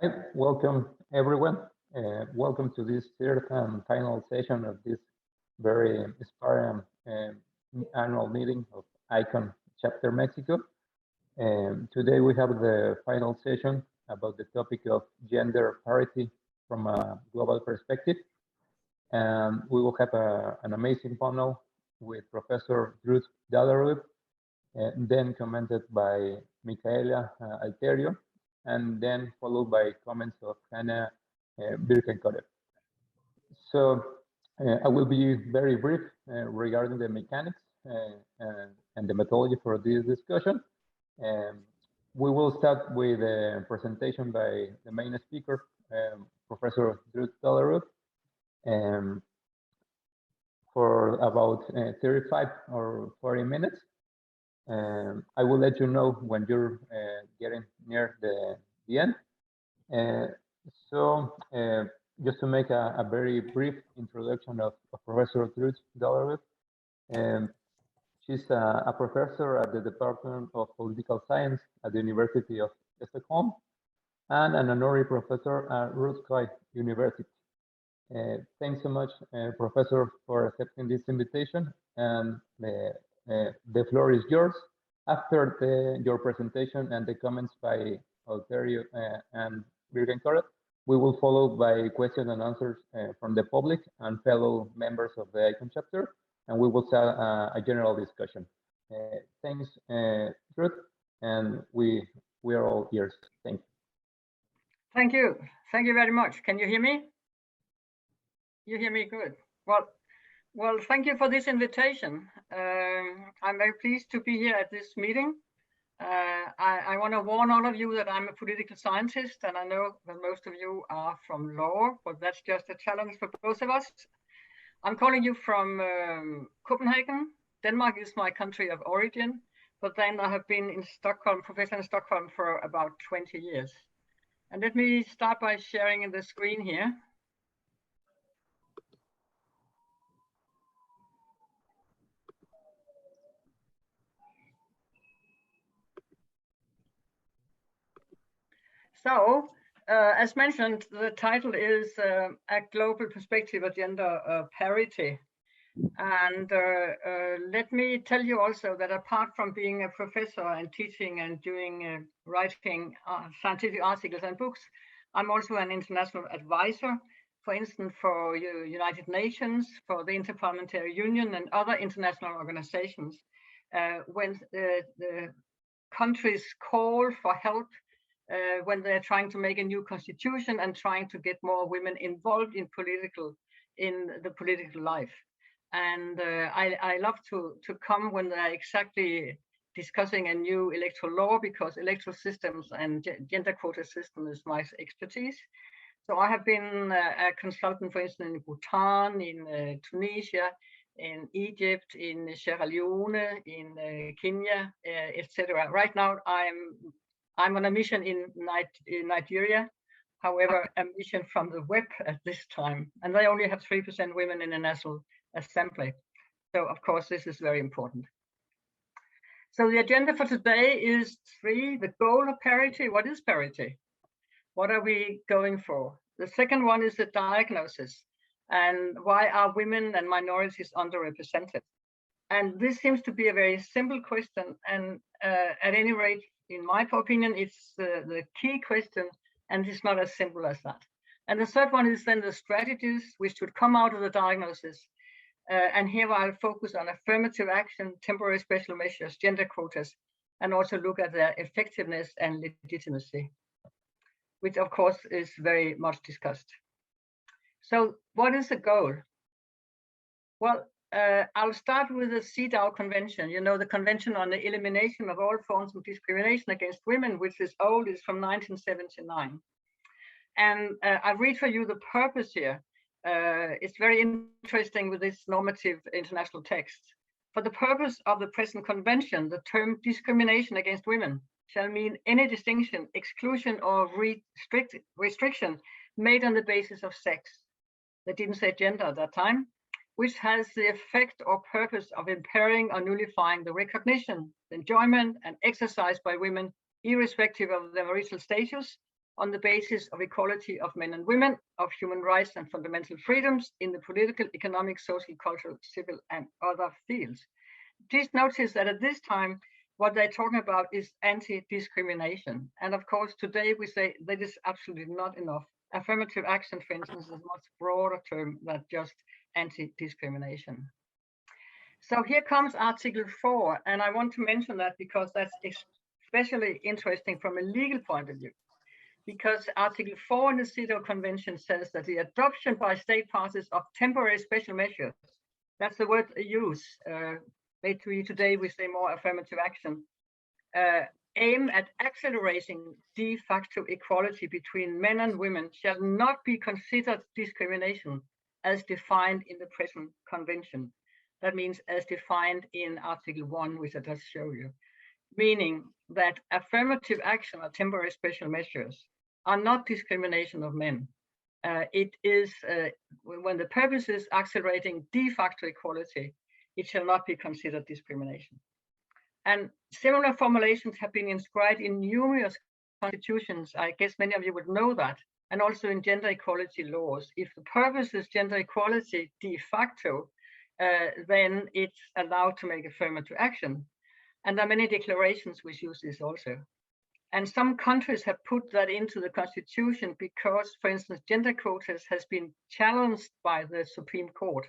Hi, welcome everyone. Welcome to this third and final session of this very inspiring annual meeting of ICON Chapter Mexico. Today we have the final session about the topic of gender parity from a global perspective. And we will have an amazing panel with Professor Drude Dahlerup, then commented by Micaela Alterio, and then followed by comments of Hannah Birkenkötter. So I will be very brief regarding the mechanics and the methodology for this discussion. We will start with a presentation by the main speaker, Professor Drude Dahlerup, for about 35 or 40 minutes. I will let you know when you're getting near the end. So just to make a very brief introduction of Professor Drude Dahlerup, she's a professor at the Department of Political Science at the University of Estocolmo and an honorary professor at Roskilde University. Thanks so much, Professor, for accepting this invitation, and the floor is yours. After your presentation and the comments by Alterio and Birkenkötter, we will follow by questions and answers from the public and fellow members of the ICON chapter, and we will start a general discussion. Thanks, Drude, and we are all ears. Thank you. Thank you. Thank you very much. Can you hear me? You hear me good. Well, thank you for this invitation. I'm very pleased to be here at this meeting. I want to warn all of you that I'm a political scientist, and I know that most of you are from law, but that's just a challenge for both of us. I'm calling you from Copenhagen. Denmark is my country of origin, but then I have been in Stockholm, professor in Stockholm for about 20 years. And let me start by sharing the screen here. So, as mentioned, the title is A Global Perspective of Gender Parity. And let me tell you also that apart from being a professor and teaching and doing writing scientific articles and books, I'm also an international advisor, for instance, for United Nations, for the Interparliamentary Union and other international organizations. When the countries call for help, when they're trying to make a new constitution and trying to get more women involved in the political life. And I love to come when they're exactly discussing a new electoral law, because electoral systems and gender quota system is my expertise. So I have been a consultant, for instance, in Bhutan, in Tunisia, in Egypt, in Sierra Leone, in Kenya, etc. Right now, I'm on a mission in Nigeria, however, a mission from the web at this time. And they only have 3% women in the National Assembly. So, of course, this is very important. So the agenda for today is 3, the goal of parity. What is parity? What are we going for? The second one is the diagnosis. And why are women and minorities underrepresented? And this seems to be a very simple question. And at any rate, in my opinion, it's the key question, and it's not as simple as that. And the third one is then the strategies which should come out of the diagnosis. And here I'll focus on affirmative action, temporary special measures, gender quotas, and also look at their effectiveness and legitimacy, which of course is very much discussed. So what is the goal? Well, I'll start with the CEDAW Convention, the Convention on the Elimination of All Forms of Discrimination Against Women, which is old, is from 1979. And I read for you the purpose here. It's very interesting with this normative international text. For the purpose of the present convention, the term discrimination against women shall mean any distinction, exclusion, or restriction made on the basis of sex. They didn't say gender at that time, which has the effect or purpose of impairing or nullifying the recognition, the enjoyment, and exercise by women, irrespective of their marital status, on the basis of equality of men and women, of human rights and fundamental freedoms in the political, economic, social, cultural, civil, and other fields. Please notice that at this time, what they're talking about is anti-discrimination. And of course, today we say that is absolutely not enough. Affirmative action, for instance, is a much broader term than just anti-discrimination. So here comes Article 4, and I want to mention that because that's especially interesting from a legal point of view. Because Article 4 in the CEDAW Convention says that the adoption by state parties of temporary special measures, that's the word they use, maybe today we say more affirmative action, aim at accelerating de facto equality between men and women shall not be considered discrimination as defined in the present convention. That means as defined in Article 1, which I just show you, meaning that affirmative action or temporary special measures are not discrimination of men. It is when the purpose is accelerating de facto equality, it shall not be considered discrimination. And similar formulations have been inscribed in numerous constitutions. I guess many of you would know that, and also in gender equality laws. If the purpose is gender equality de facto, then it's allowed to make affirmative action. And there are many declarations which use this also. And some countries have put that into the constitution because, for instance, gender quotas has been challenged by the Supreme Court.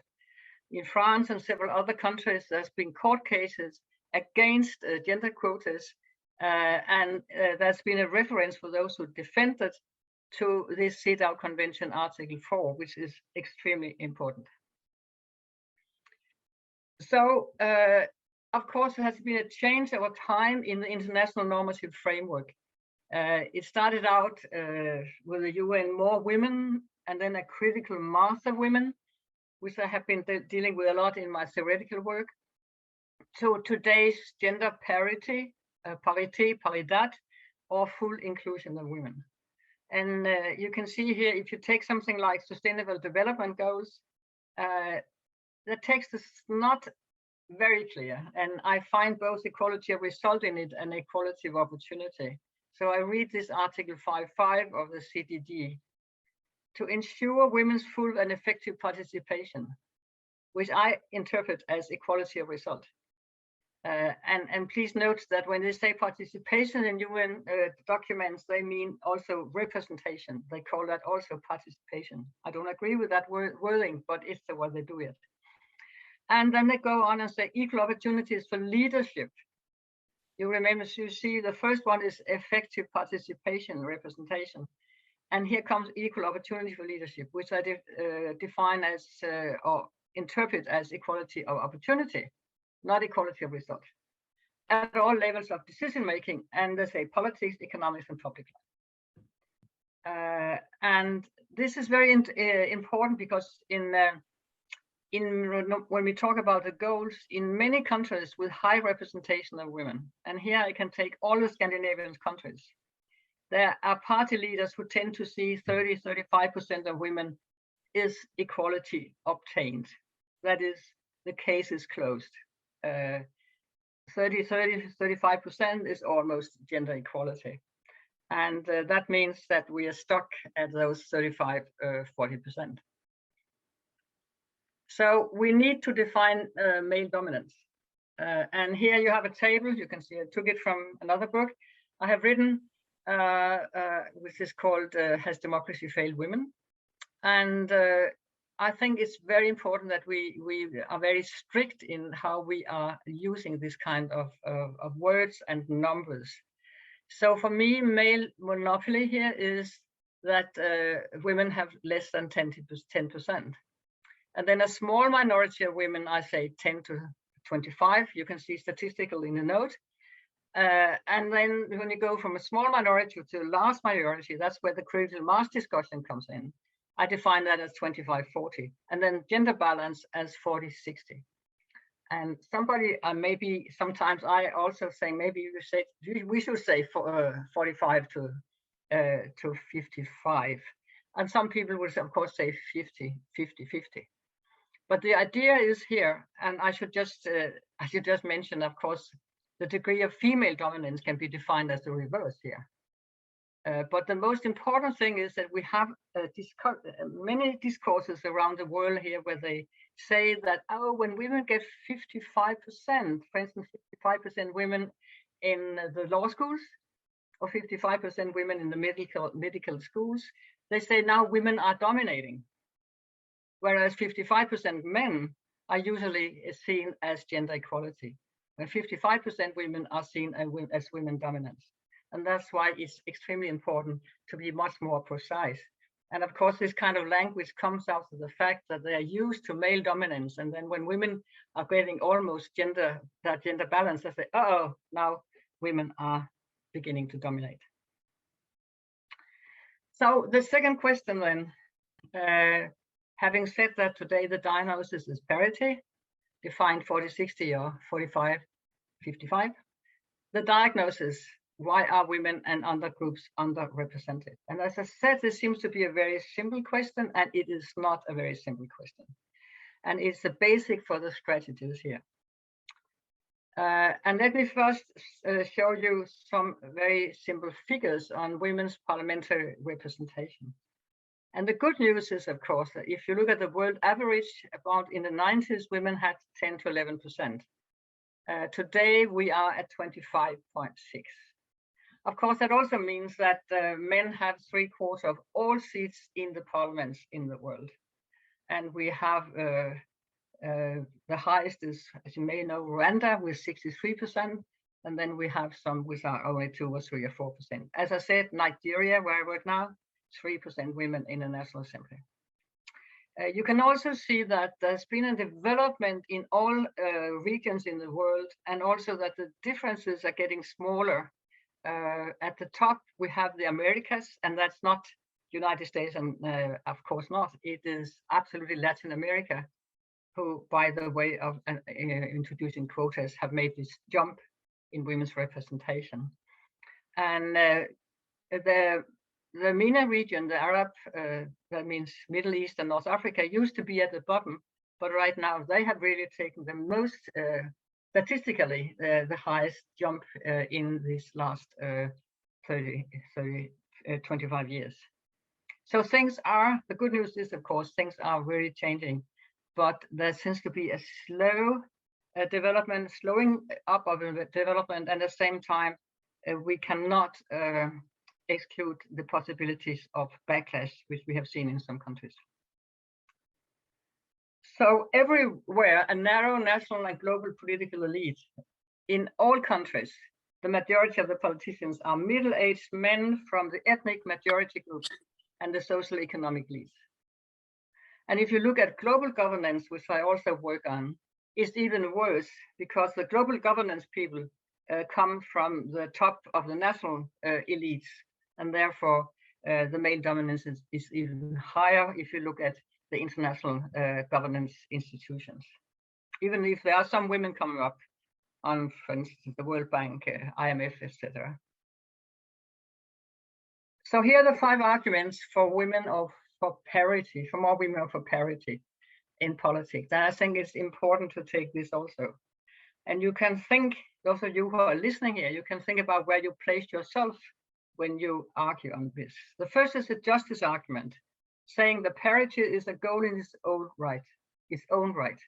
In France and several other countries, there's been court cases against gender quotas, and there's been a reference for those who defended to this CEDAW Convention Article 4, which is extremely important. So, of course, there has been a change over time in the international normative framework. It started out with the UN More Women, and then a critical mass of women, which I have been dealing with a lot in my theoretical work, to today's gender parity, paridad, or full inclusion of women. And you can see here, if you take something like Sustainable Development Goals, the text is not very clear, and I find both equality of result in it and equality of opportunity. So I read this Article 5.5 of the CDD. To ensure women's full and effective participation, which I interpret as equality of result. And please note that when they say participation in UN documents, they mean also representation. They call that also participation. I don't agree with that wording, but it's the way they do it. And then they go on and say equal opportunities for leadership. You remember, you see the first one is effective participation, representation. And here comes equal opportunity for leadership, which I define as or interpret as equality of opportunity, not equality of result, at all levels of decision making, and they say politics, economics, and public life. And this is very important because when we talk about the goals in many countries with high representation of women, and here I can take all the Scandinavian countries, there are party leaders who tend to see 30–35% of women is equality obtained. That is, the case is closed. 30–35% is almost gender equality. And that means that we are stuck at those 35–40%. So we need to define male dominance. And here you have a table. You can see I took it from another book I have written, which is called Has Democracy Failed Women? And I think it's very important that we are very strict in how we are using this kind of words and numbers. So for me, male monopoly here is that women have less than 10%. And then a small minority of women, I say 10–25, you can see statistical in the note. And then when you go from a small minority to a large majority, that's where the critical mass discussion comes in. I define that as 25–40, and then gender balance as 40–60. And somebody, maybe sometimes I also say, maybe you say, we should say 45–55. And some people would, of course, say 50–50. But the idea is here, and I should just mention, of course, the degree of female dominance can be defined as the reverse here. But the most important thing is that we have many discourses around the world here where they say that, oh, when women get 55%, for instance, 55% women in the law schools, or 55% women in the medical schools, they say now women are dominating. Whereas 55% men are usually seen as gender equality, when 55% women are seen as women dominance. And that's why it's extremely important to be much more precise. And of course, this kind of language comes out of the fact that they are used to male dominance. And then when women are getting almost gender balance, they say, oh, now women are beginning to dominate. So the second question then, having said that today the diagnosis is parity, defined 40-60 or 45-55, the diagnosis, why are women and other groups underrepresented? And as I said, this seems to be a very simple question, and it is not a very simple question. And it's the basic for the strategies here. And let me first show you some very simple figures on women's parliamentary representation. And the good news is, of course, that if you look at the world average, about in the 90s, women had 10 to 11%. Today, we are at 25.6. Of course, that also means that men have 3/4 of all seats in the parliaments in the world. And we have the highest is, as you may know, Rwanda with 63%. And then we have some which are only 2 or 3 or 4%. As I said, Nigeria, where I work now, 3% women in the National Assembly. You can also see that there's been a development in all regions in the world, and also that the differences are getting smaller. At the top, we have the Americas, and that's not United States, and of course not. It is absolutely Latin America, who, by the way of introducing quotas, have made this jump in women's representation. And the MENA region, the Arab, that means Middle East and North Africa, used to be at the bottom, but right now they have really taken the most, statistically, the highest jump in these last 25 years. So things are, the good news is, of course, things are really changing, but there seems to be a slow development, slowing up of development, and at the same time, we cannot exclude the possibilities of backlash, which we have seen in some countries. So everywhere, a narrow national and global political elite in all countries, the majority of the politicians are middle-aged men from the ethnic majority groups and the social economic elites. And if you look at global governance, which I also work on, it's even worse, because the global governance people come from the top of the national elites, and therefore the male dominance is even higher if you look at the international governance institutions. Even if there are some women coming up on, for instance, the World Bank, IMF, etc. So here are the 5 arguments for women or for parity, for more women or for parity in politics. And I think it's important to take this also. And you can think, those of you who are listening here, you can think about where you place yourself when you argue on this. The first is a justice argument, saying the parity is a goal in its own right,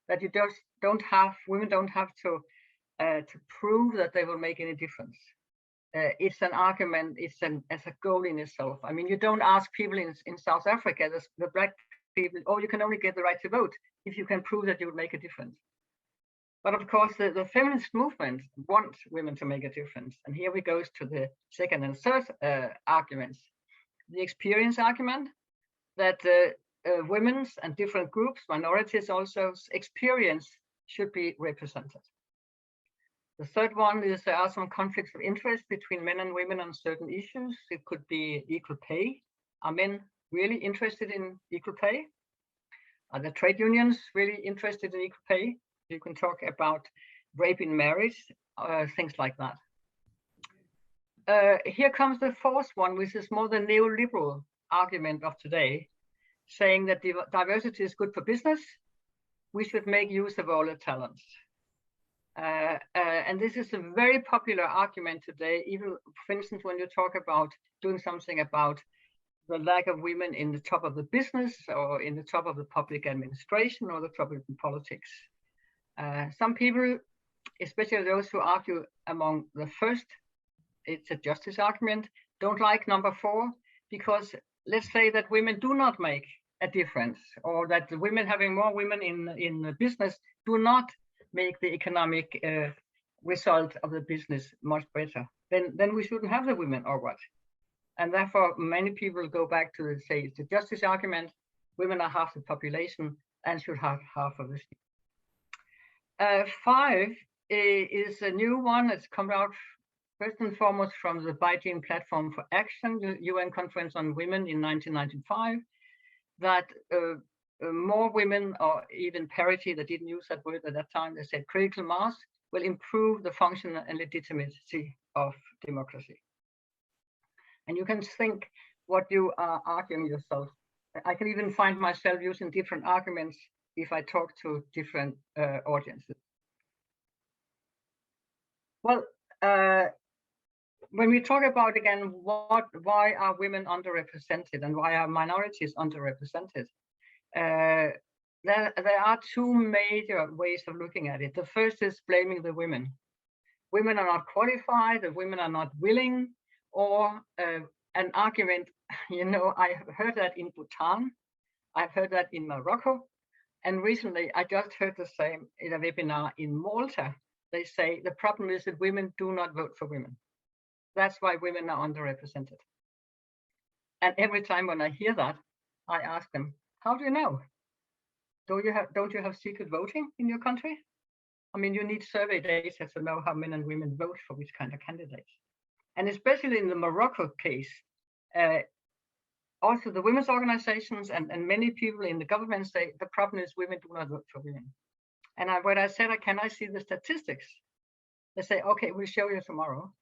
that you just don't have, women don't have to prove that they will make any difference. It's an argument, as a goal in itself. I mean, you don't ask people in South Africa, the black people, oh, you can only get the right to vote if you can prove that you would make a difference. But of course, the feminist movement wants women to make a difference. And here we go to the second and third arguments. The experience argument, that women's and different groups, minorities also, experience should be represented. The third one is there are some conflicts of interest between men and women on certain issues. It could be equal pay. Are men really interested in equal pay? Are the trade unions really interested in equal pay? You can talk about rape in marriage, things like that. Here comes the fourth one, which is more the neoliberal argument of today, saying that diversity is good for business. We should make use of all the talents. And this is a very popular argument today, even, for instance, when you talk about doing something about the lack of women in the top of the business or in the top of the public administration or the top of the politics. Some people, especially those who argue among the first, it's a justice argument, don't like number 4, because let's say that women do not make a difference, or that the women having more women in the business do not make the economic result of the business much better. Then we shouldn't have the women, or what? And therefore, many people go back to say the justice argument. Women are half the population and should have half of the seat. 5 is a new one that's come out first and foremost from the Beijing Platform for Action, the UN Conference on Women in 1995, that more women, or even parity, they didn't use that word at that time, they said critical mass will improve the function and legitimacy of democracy. And you can think what you are arguing yourself. I can even find myself using different arguments if I talk to different audiences. Well, when we talk about, again, why are women underrepresented and why are minorities underrepresented? There are 2 major ways of looking at it. The first is blaming the women. Women are not qualified, the women are not willing, or an argument, I heard that in Bhutan, I've heard that in Morocco, and recently I just heard the same in a webinar in Malta. They say the problem is that women do not vote for women. That's why women are underrepresented. And every time when I hear that, I ask them, how do you know? Don't you have secret voting in your country? I mean, you need survey data to know how men and women vote for which kind of candidates. And especially in the Morocco case, also the women's organizations and many people in the government say the problem is women do not vote for women. And when I said, can I see the statistics? They say, okay, we'll show you tomorrow.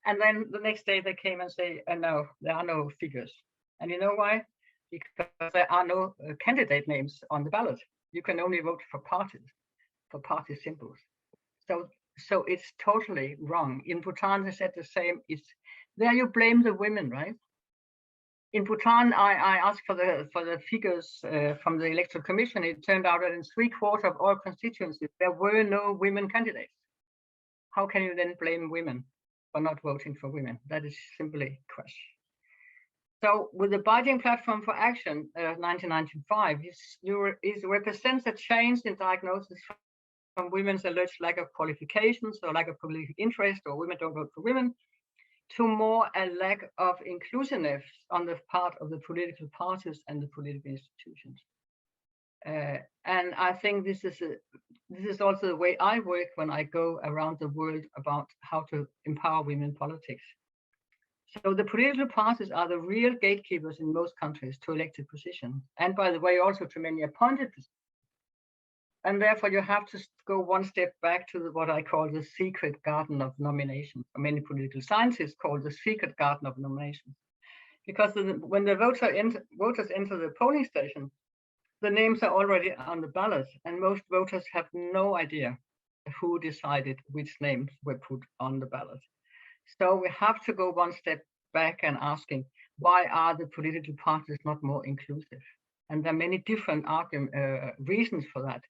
And then the next day they came and say, no, there are no figures. And you know why? Because there are no candidate names on the ballot. You can only vote for party symbols. So it's totally wrong. In Bhutan, they said the same. It's there you blame the women, right? In Bhutan, I asked for the figures from the Electoral Commission. It turned out that in 3/4 of all constituencies, there were no women candidates. How can you then blame women for not voting for women? That is simply crash. So with the Beijing Platform for Action, 1995, it represents a change in diagnosis from women's alleged lack of qualifications or lack of political interest, or women don't vote for women, to more a lack of inclusiveness on the part of the political parties and the political institutions. And I think this is also the way I work when I go around the world about how to empower women in politics. So the political parties are the real gatekeepers in most countries to elected positions, and by the way, also to many appointed positions. And therefore, you have to go one step back to what I call the secret garden of nominations. Many political scientists call the secret garden of nominations, because when the voters enter the polling station, the names are already on the ballot, and most voters have no idea who decided which names were put on the ballot. So we have to go one step back and asking, why are the political parties not more inclusive? And there are many different reasons for that.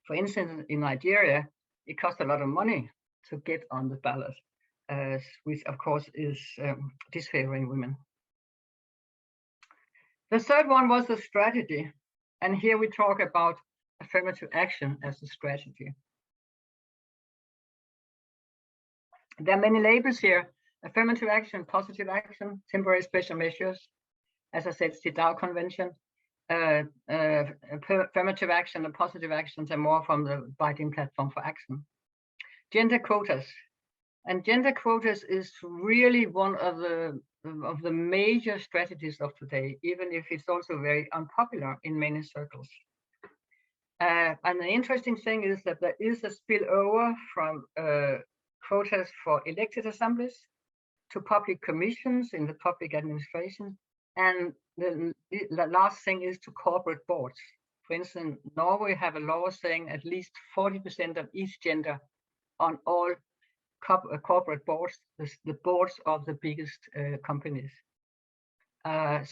For instance, in Nigeria, it costs a lot of money to get on the ballot, which of course is disfavoring women. The third one was the strategy. And here we talk about affirmative action as a strategy. There are many labels here: affirmative action, positive action, temporary special measures. As I said, CEDAW Convention. Affirmative action and positive actions are more from the Beijing Platform for Action. Gender quotas. And gender quotas is really one of the major strategies of today, even if it's also very unpopular in many circles. And the interesting thing is that there is a spillover from quotas for elected assemblies to public commissions in the public administration. And the last thing is to corporate boards. For instance, Norway have a law saying at least 40% of each gender on all corporate boards, the boards of the biggest companies.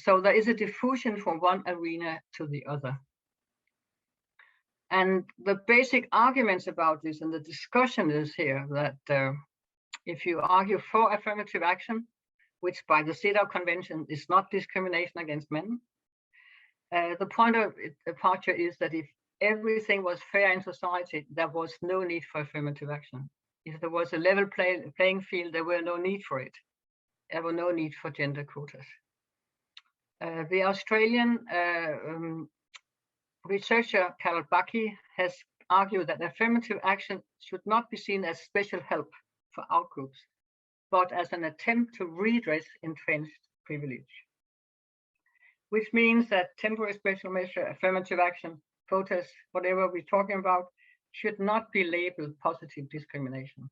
So there is a diffusion from one arena to the other. And the basic arguments about this and the discussion is here that if you argue for affirmative action, which by the CEDAW Convention is not discrimination against men, the point of departure is that if everything was fair in society, there was no need for affirmative action. If there was a level playing field, there were no need for it. There were no need for gender quotas. The Australian researcher Carol Bucky has argued that affirmative action should not be seen as special help for outgroups, but as an attempt to redress entrenched privilege. Which means that temporary special measure, affirmative action, quotas, whatever we're talking about, should not be labeled positive discrimination.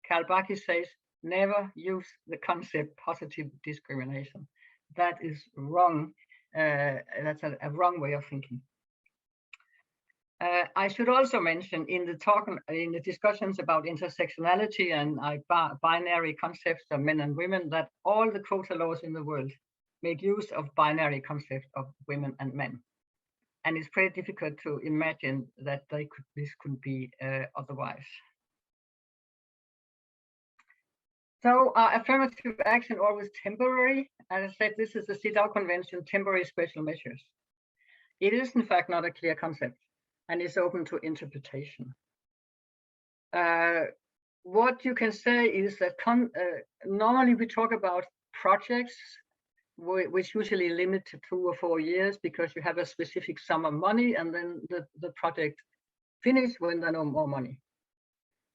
Carol Bucky says, never use the concept positive discrimination. That is wrong. That's a wrong way of thinking. I should also mention in the discussions about intersectionality and binary concepts of men and women that all the quota laws in the world make use of binary concepts of women and men. And it's pretty difficult to imagine that this could be otherwise. So affirmative action always temporary? As I said, this is the CEDAW Convention, temporary special measures. It is in fact not a clear concept and is open to interpretation. What you can say is that normally we talk about projects which usually limit to 2 or 4 years because you have a specific sum of money and then the project finishes when there are no more money.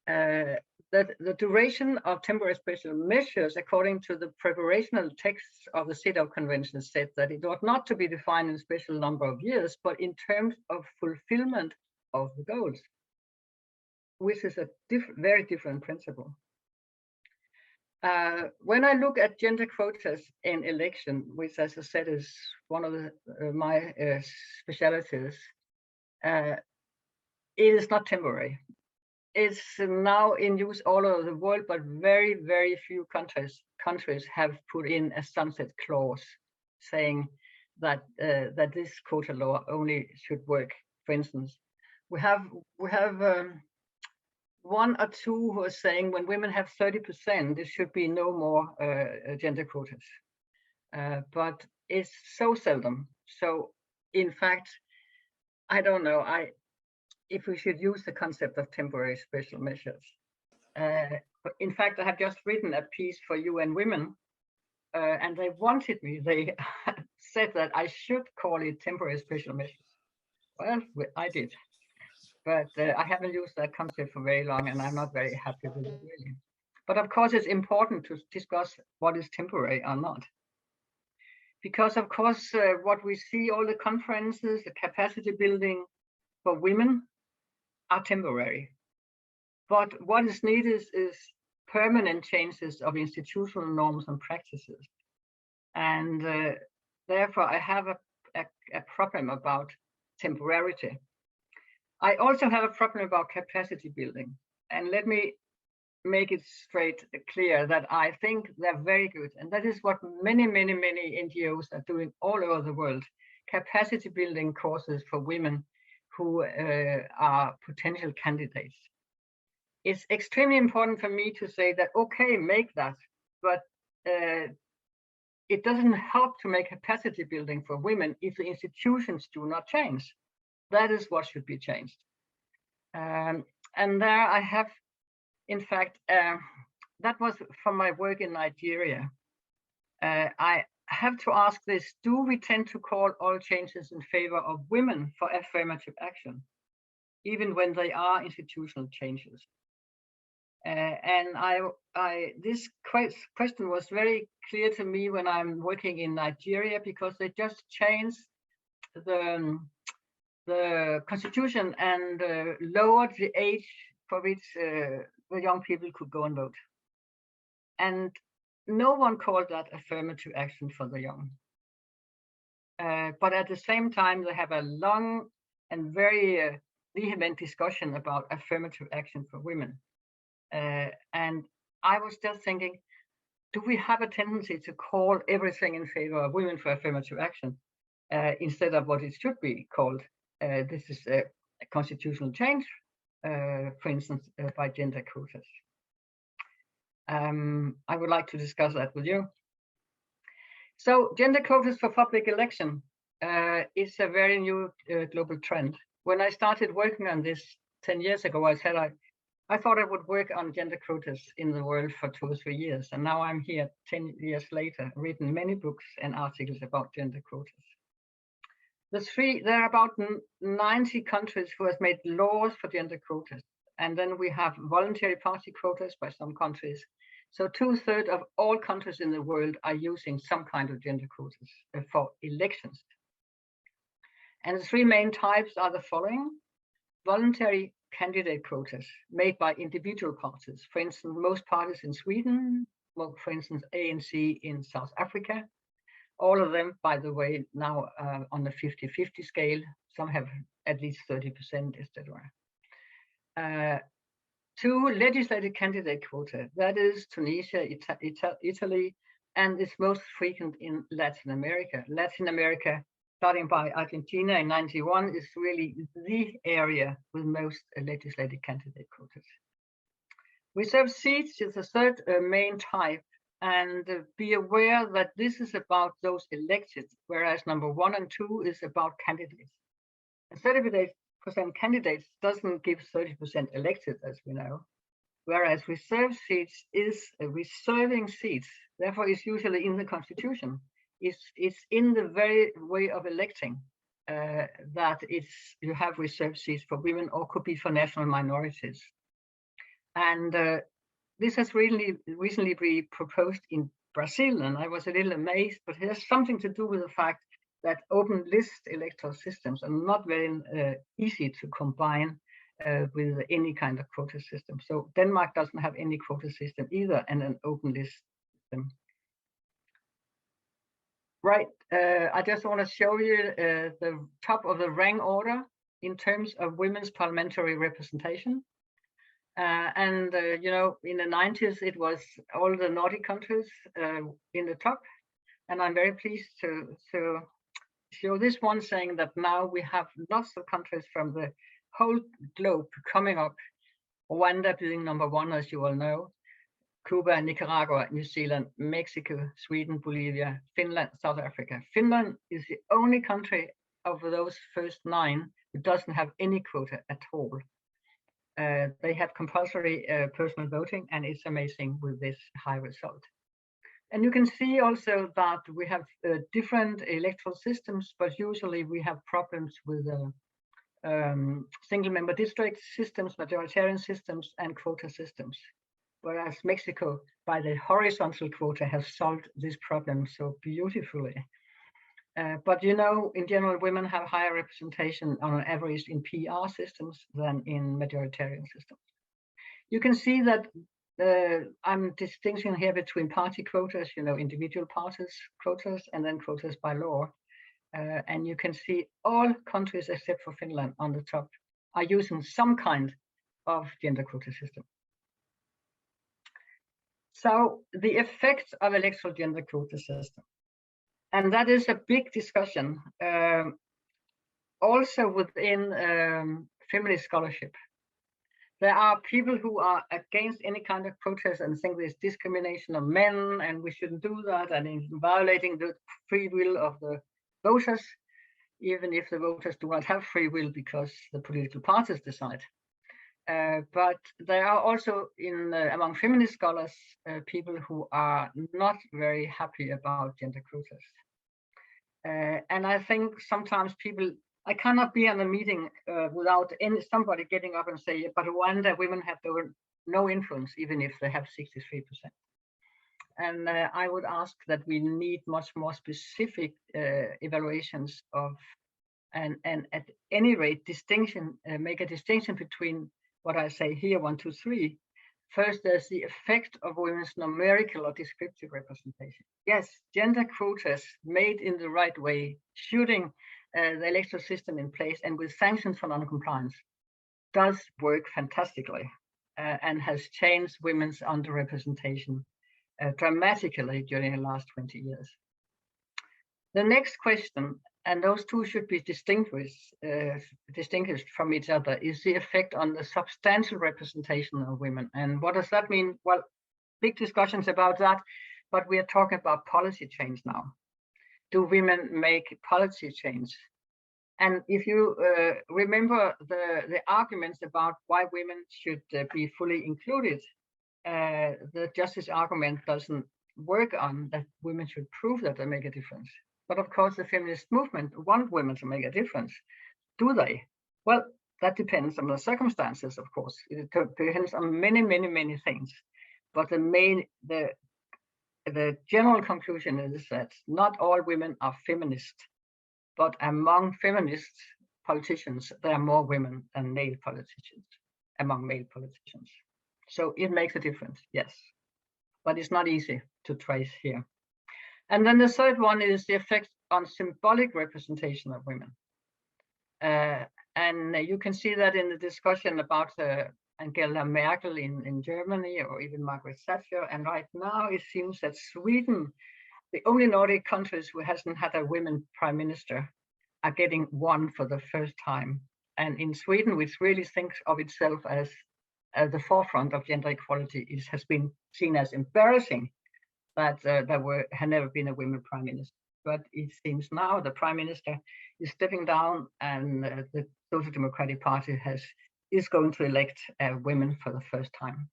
That the duration of temporary special measures, according to the preparational texts of the CEDAW Convention, said that it ought not to be defined in a special number of years, but in terms of fulfillment of the goals, which is a very different principle. When I look at gender quotas in election, which, as I said, is one of my specialties, it is not temporary. It's now in use all over the world, but very, very few countries have put in a sunset clause saying that that this quota law only should work. For instance, we have one or two who are saying when women have 30%, there should be no more gender quotas. But it's so seldom. So in fact, I don't know if we should use the concept of temporary special measures. In fact, I have just written a piece for UN Women, and they wanted me, they said that I should call it temporary special measures. Well, I did. But I haven't used that concept for very long, and I'm not very happy with it, really. But of course, it's important to discuss what is temporary or not. Because, of course, what we see, all the conferences, the capacity building for women are temporary. But what is needed is permanent changes of institutional norms and practices. And therefore, I have a problem about temporarity. I also have a problem about capacity building. And let me make it straight clear that I think they're very good. And that is what many, many, many NGOs are doing all over the world. Capacity building courses for women who are potential candidates. It's extremely important for me to say that, okay, make that, but it doesn't help to make capacity building for women if the institutions do not change. That is what should be changed. And there I have, in fact, that was from my work in Nigeria. I have to ask this, do we tend to call all changes in favor of women for affirmative action, even when they are institutional changes? And this question was very clear to me when I'm working in Nigeria, because they just changed the constitution and lowered the age for which the young people could go and vote. And no one called that affirmative action for the young. But at the same time, they have a long and very vehement discussion about affirmative action for women. And I was just thinking, do we have a tendency to call everything in favor of women for affirmative action instead of what it should be called? This is a constitutional change, for instance, by gender quotas. I would like to discuss that with you. So gender quotas for public election is a very new global trend. When I started working on this 10 years ago, I said I thought I would work on gender quotas in the world for 2 or 3 years. And now I'm here 10 years later, written many books and articles about gender quotas. There are about 90 countries who have made laws for gender quotas. And then we have voluntary party quotas by some countries. So 2/3 of all countries in the world are using some kind of gender quotas for elections. And the 3 main types are the following: voluntary candidate quotas made by individual parties. For instance, most parties in Sweden, well, for instance, ANC in South Africa. All of them, by the way, now on the 50-50 scale. Some have at least 30%, etc. 2, legislative candidate quota. That is Tunisia, Italy, and is most frequent in Latin America. Latin America, starting by Argentina in 91, is really the area with most legislative candidate quotas. Reserved seats is the 3rd main type, and be aware that this is about those elected, whereas number 1 and 2 is about candidates. And 30% candidates doesn't give 30% elected, as we know, whereas reserved seats is reserving seats. Therefore, it's usually in the constitution. It's in the very way of electing that you have reserved seats for women, or could be for national minorities. And this has recently been proposed in Brazil, and I was a little amazed, but it has something to do with the fact that open list electoral systems are not very easy to combine with any kind of quota system. So Denmark doesn't have any quota system either, and an open list system. Right, I just want to show you the top of the rank order in terms of women's parliamentary representation. You know, in the 90s, it was all the Nordic countries in the top. And I'm very pleased to show this one, saying that now we have lots of countries from the whole globe coming up. Rwanda being number 1, as you all know. Cuba, Nicaragua, New Zealand, Mexico, Sweden, Bolivia, Finland, South Africa. Finland is the only country of those first 9 who doesn't have any quota at all. They have compulsory personal voting, and it's amazing with this high result. And you can see also that we have different electoral systems, but usually we have problems with single-member district systems, majoritarian systems, and quota systems. Whereas Mexico, by the horizontal quota, has solved this problem so beautifully. But you know, in general, women have higher representation on average in PR systems than in majoritarian systems. You can see that I'm distinguishing here between party quotas, you know, individual parties quotas, and then quotas by law. And you can see all countries except for Finland on the top are using some kind of gender quota system. So the effects of electoral gender quota system. And that is a big discussion, also within feminist scholarship. There are people who are against any kind of protest and think there's discrimination of men and we shouldn't do that, and in violating the free will of the voters, even if the voters do not have free will because the political parties decide. But there are also among feminist scholars people who are not very happy about gender quotas. And I think sometimes I cannot be in a meeting without somebody getting up and say, but Rwanda women have no influence, even if they have 63%. And I would ask that we need much more specific evaluations of, and at any rate, make a distinction between what I say here, 1, 2, 3. First, there's the effect of women's numerical or descriptive representation. Yes, gender quotas made in the right way, shooting the electoral system in place and with sanctions for non-compliance does work fantastically. and has changed women's underrepresentation dramatically during the last 20 years. The next question, and those two should be distinguished from each other, is the effect on the substantial representation of women. And what does that mean? Well, big discussions about that, but we are talking about policy change now. Do women make policy change? And if you remember the arguments about why women should be fully included, the justice argument doesn't work on that women should prove that they make a difference. But of course, the feminist movement want women to make a difference. Do they? Well, that depends on the circumstances, of course. It depends on many, many, many things. But the general conclusion is that not all women are feminist, but among feminist politicians, there are more women than male politicians, among male politicians. So it makes a difference, yes. But it's not easy to trace here. And then the third one is the effect on symbolic representation of women. And you can see that in the discussion about Angela Merkel in Germany, or even Margaret Thatcher. And right now it seems that Sweden, the only Nordic countries who hasn't had a women prime minister, are getting one for the first time. And in Sweden, which really thinks of itself as the forefront of gender equality, it has been seen as embarrassing that there had never been a women prime minister. But it seems now the prime minister is stepping down, and the Social Democratic Party is going to elect women for the first time.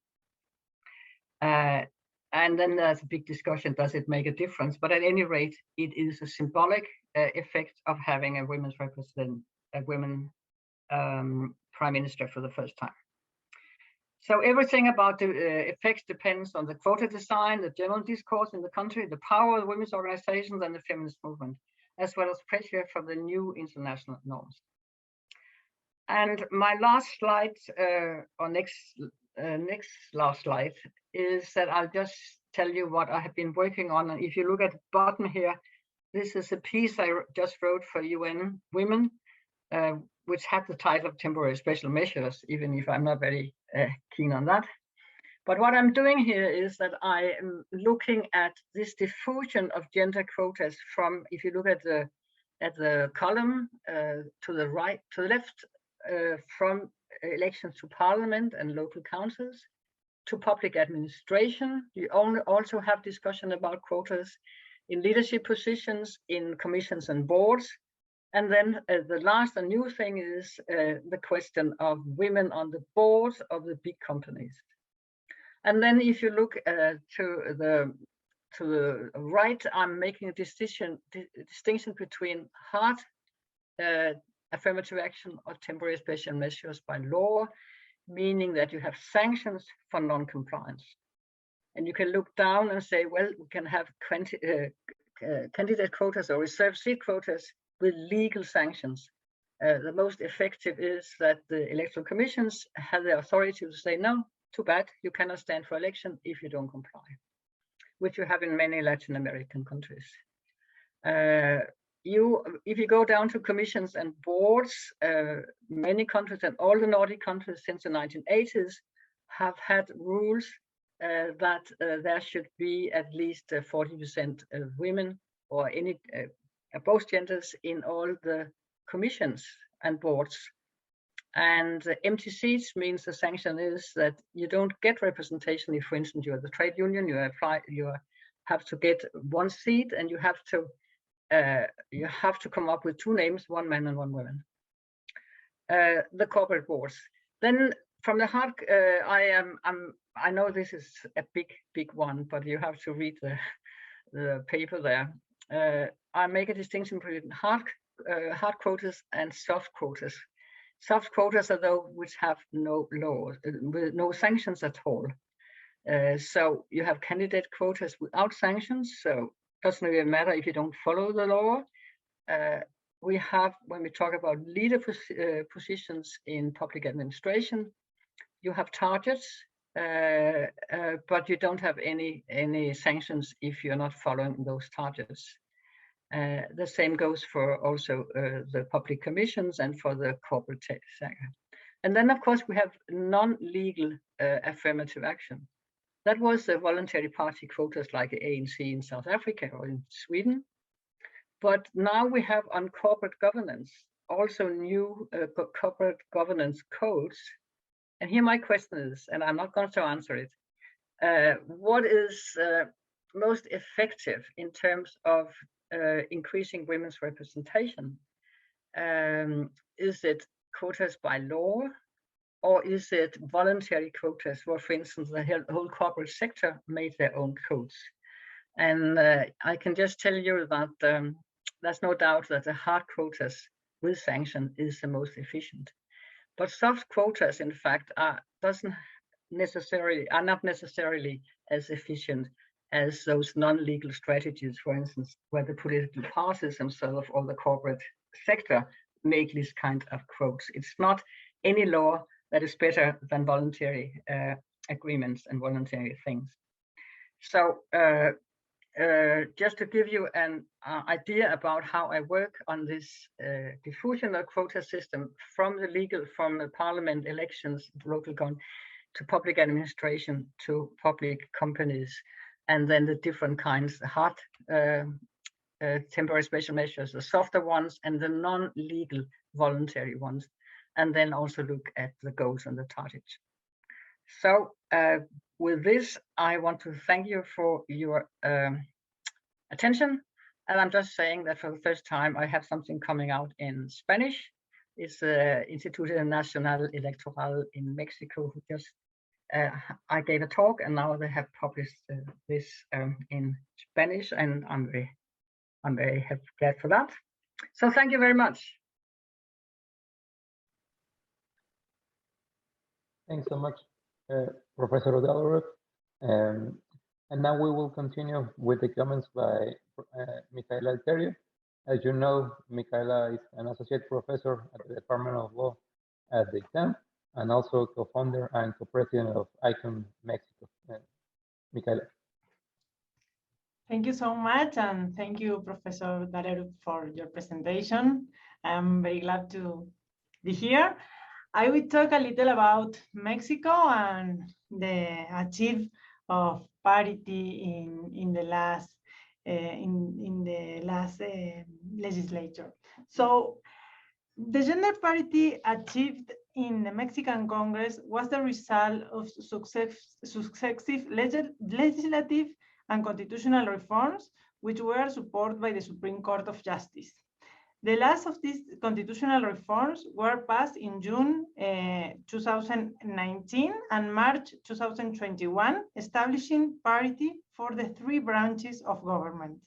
And then there's a big discussion, does it make a difference? But at any rate, it is a symbolic effect of having a women prime minister for the first time. So everything about the effects depends on the quota design, the general discourse in the country, the power of the women's organizations and the feminist movement, as well as pressure from the new international norms. And my last slide, or next last slide, is that I'll just tell you what I have been working on. And if you look at the bottom here, this is a piece I just wrote for UN Women, which had the title of Temporary Special Measures, even if I'm not very keen on that. But what I'm doing here is that I am looking at this diffusion of gender quotas from, if you look at the column to the right, to the left, from elections to parliament and local councils to public administration. You also have discussion about quotas in leadership positions, in commissions and boards. And then the last and new thing is the question of women on the boards of the big companies. And then if you look to the right, I'm making a distinction between hard affirmative action or temporary special measures by law, meaning that you have sanctions for non-compliance. And you can look down and say, well, we can have candidate quotas or reserved seat quotas with legal sanctions. The most effective is that the electoral commissions have the authority to say, no, too bad, you cannot stand for election if you don't comply, which you have in many Latin American countries. If you go down to commissions and boards, many countries and all the Nordic countries since the 1980s have had rules that there should be at least 40% of women or any both genders in all the commissions and boards. And empty seats means the sanction is that you don't get representation if, for instance, you're the trade union, you have to get one seat, and you have to come up with two names, one man and one woman. The corporate boards. Then from the hard, I know this is a big one, but you have to read the paper there. I make a distinction between hard quotas and soft quotas. Soft quotas are those which have no laws, no sanctions at all. So you have candidate quotas without sanctions. So it doesn't really matter if you don't follow the law. We have, when we talk about leader positions in public administration, you have targets, but you don't have any sanctions if you're not following those targets. The same goes for also the public commissions and for the corporate sector. And then, of course, we have non-legal affirmative action. That was the voluntary party quotas like ANC in South Africa or in Sweden. But now we have on corporate governance, also new corporate governance codes. And here my question is, and I'm not going to answer it, what is most effective in terms of increasing women's representation? Is it quotas by law, or is it voluntary quotas where, for instance, the whole corporate sector made their own codes? And I can just tell you that there's no doubt that the hard quotas with sanction is the most efficient. But soft quotas, in fact, are not necessarily as efficient as those non-legal strategies, for instance, where the political parties themselves or the corporate sector make this kind of quotes. It's not any law that is better than voluntary agreements and voluntary things. So just to give you an idea about how I work on this diffusional quota system from the parliament elections, local government, to public administration, to public companies, and then the different kinds, the hard temporary special measures, the softer ones, and the non-legal voluntary ones, and then also look at the goals and the targets. So with this, I want to thank you for your attention. And I'm just saying that for the first time, I have something coming out in Spanish. It's the Instituto Nacional Electoral in Mexico. I gave a talk, and now they have published this in Spanish, and I'm very glad for that. So thank you very much. Thanks so much, Professor Dahlerup. And now we will continue with the comments by Micaela Alterio. As you know, Micaela is an associate professor at the Department of Law at the ITAM, and also co-founder and co-president of ICON Mexico. Micaela. Thank you so much, and thank you, Professor Dahlerup, for your presentation. I'm very glad to be here. I will talk a little about Mexico and the achievement of parity in the last legislature. So the gender parity achieved in the Mexican Congress was the result of successive legislative and constitutional reforms, which were supported by the Supreme Court of Justice. The last of these constitutional reforms were passed in June 2019 and March 2021, establishing parity for the three branches of government.